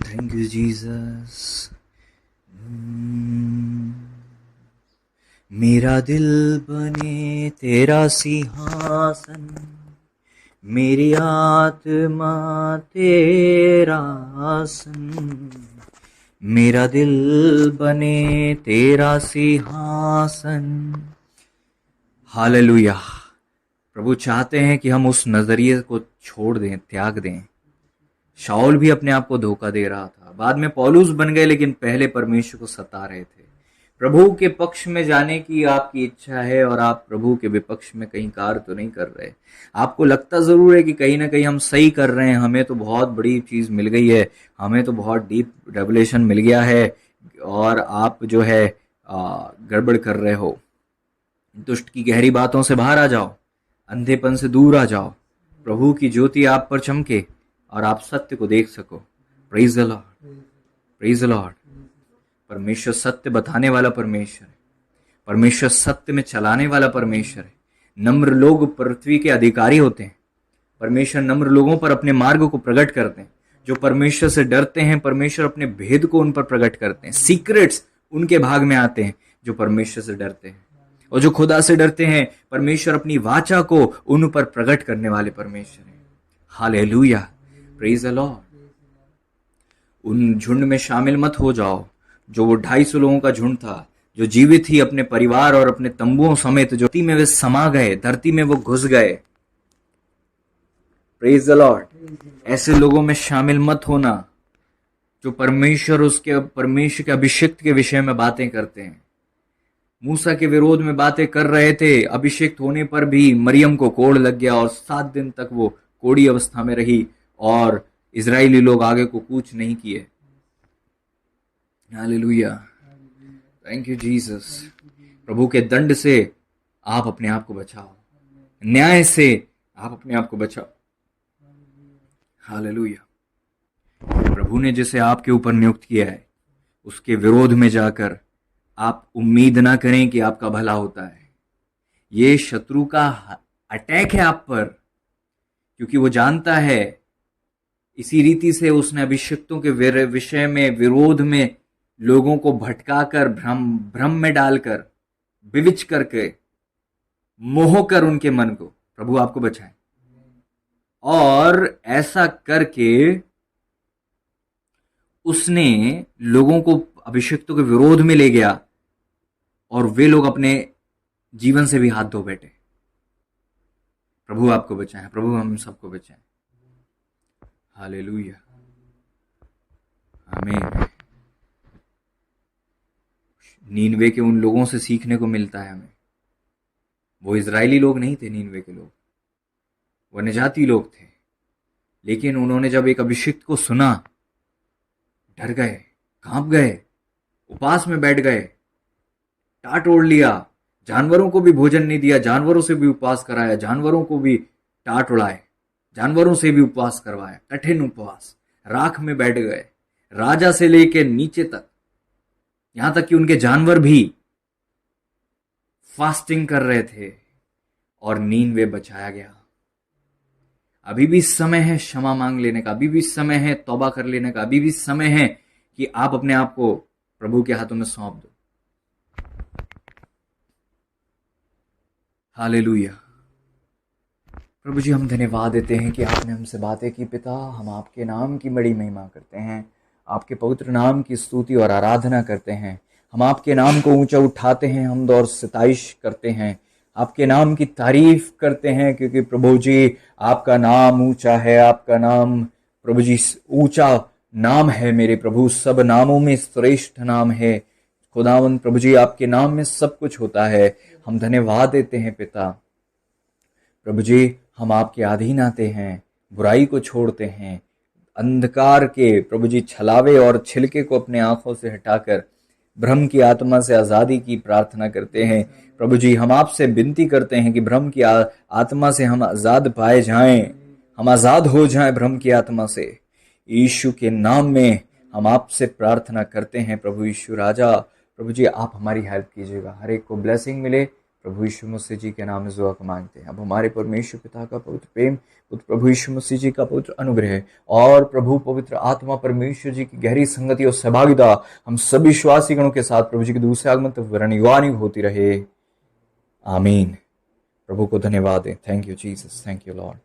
Thank you, Jesus. मेरा दिल बने तेरा सिंहासन, मेरी आत्मा तेरा आसन। मेरा दिल बने तेरा सिंहासन। हालेलुया। प्रभु चाहते हैं कि हम उस नजरिए को छोड़ दें, त्याग दें। शाऊल भी अपने आप को धोखा दे रहा था, बाद में पौलुस बन गए, लेकिन पहले परमेश्वर को सता रहे थे। प्रभु के पक्ष में जाने की आपकी इच्छा है और आप प्रभु के विपक्ष में कहीं कार्य तो नहीं कर रहे। आपको लगता जरूर है कि कहीं ना कहीं हम सही कर रहे हैं, हमें तो बहुत बड़ी चीज मिल गई है, हमें तो बहुत डीप रेवलेशन मिल गया है, और आप जो है गड़बड़ कर रहे हो। दुष्ट की गहरी बातों से बाहर आ जाओ, अंधेपन से दूर आ जाओ, प्रभु की ज्योति आप पर चमके और आप सत्य को देख सको। Praise the lord. Praise the Lord. परमेश्वर सत्य बताने वाला परमेश्वर है। परमेश्वर सत्य में चलाने वाला परमेश्वर है। नम्र लोग पृथ्वी के अधिकारी होते हैं। परमेश्वर नम्र लोगों पर अपने मार्ग को प्रकट करते हैं। जो परमेश्वर से डरते हैं, परमेश्वर अपने भेद को उन पर प्रकट करते हैं। सीक्रेट्स उनके भाग में आते हैं जो परमेश्वर से डरते हैं। और जो खुदा से डरते हैं, परमेश्वर अपनी वाचा को उन पर प्रकट करने वाले परमेश्वर हैं। हालेलुया। Praise the Lord. उन झुंड में शामिल मत हो जाओ जो वो 250 लोगों का झुंड था, जो जीवित ही अपने परिवार और अपने तंबुओं समेत जो धरती में वे समा गए, धरती में वो घुस गए। Praise the Lord. ऐसे लोगों में शामिल मत होना जो परमेश्वर के अभिषिक्त के विषय में बातें करते हैं। मूसा के विरोध में बातें कर रहे थे, अभिषिक्त होने पर भी मरियम को कोढ़ लग गया और 7 दिन तक वो कोढ़ी अवस्था में रही और इजरायली लोग आगे को कूच नहीं किए। हालेलुया। Thank you Jesus. प्रभु के दंड से आप अपने आप को बचाओ, न्याय से आप अपने आप को बचाओ। हालेलुया। प्रभु ने जिसे आपके ऊपर नियुक्त किया है, उसके विरोध में जाकर आप उम्मीद ना करें कि आपका भला होता है। ये शत्रु का अटैक है आप पर, क्योंकि वो जानता है, इसी रीति से उसने अभिषिक्तों के विषय में विरोध में लोगों को भटकाकर, भ्रम में डालकर, विविच करके, मोह कर उनके मन को। प्रभु आपको बचाए। और ऐसा करके उसने लोगों को अभिषिक्तों के विरोध में ले गया और वे लोग अपने जीवन से भी हाथ धो बैठे। प्रभु आपको बचाए, प्रभु हम सबको बचाए। हालेलुया, आमीन। नीनवे के उन लोगों से सीखने को मिलता है हमें। वो इजरायली लोग नहीं थे, नीनवे के लोग, वो अन्यजाति लोग थे, लेकिन उन्होंने जब एक अभिषिक्त को सुना, डर गए, कांप गए, उपवास में बैठ गए, टाट ओढ़ लिया, जानवरों को भी भोजन नहीं दिया, जानवरों से भी उपवास कराया, जानवरों को भी टाट उड़ाए, जानवरों से भी उपवास करवाया, कठिन उपवास, राख में बैठ गए, राजा से लेकर नीचे तक, यहां तक कि उनके जानवर भी फास्टिंग कर रहे थे, और नीनवे बचाया गया। अभी भी समय है क्षमा मांग लेने का, अभी भी समय है तौबा कर लेने का, अभी भी समय है कि आप अपने आप को प्रभु के हाथों में सौंप दो। हालेलुया। प्रभु जी, हम धन्यवाद देते हैं कि आपने हमसे बातें की पिता। हम आपके नाम की बड़ी महिमा करते हैं, आपके पवित्र नाम की स्तुति और आराधना करते हैं। हम आपके नाम को ऊंचा उठाते हैं, हमद और सताइश करते हैं, आपके नाम की तारीफ करते हैं, क्योंकि प्रभु जी आपका नाम ऊंचा है, आपका नाम प्रभु जी ऊंचा नाम है मेरे प्रभु, सब नामों में श्रेष्ठ नाम है। खुदावंद प्रभु जी, आपके नाम में सब कुछ होता है। हम धन्यवाद देते हैं पिता। प्रभु जी, हम आपके अधीन आते हैं, बुराई को छोड़ते हैं, अंधकार के प्रभु जी छलावे और छिलके को अपने आंखों से हटाकर भ्रम की आत्मा से आज़ादी की प्रार्थना करते हैं। प्रभु जी, हम आपसे विनती करते हैं कि भ्रम की आत्मा से हम आज़ाद पाए जाएं, हम आज़ाद हो जाएं भ्रम की आत्मा से। यीशु के नाम में हम आपसे प्रार्थना करते हैं प्रभु यीशु राजा। प्रभु जी, आप हमारी हेल्प कीजिएगा, हर एक को ब्लेसिंग मिले। प्रभु यीशु मसीह जी के नाम में दुआ को मांगते हैं। अब हमारे परमेश्वर पिता का पवित्र प्रेम, पुत्र प्रभु यीशु मसीह जी का पवित्र अनुग्रह और प्रभु पवित्र आत्मा परमेश्वर जी की गहरी संगति और सहभागिता हम सभी विश्वासी गणों के साथ प्रभु जी के दूसरे आगमन तक वरनिवानी होती रहे। आमीन। प्रभु को धन्यवाद दें। Thank you Jesus, thank you Lord.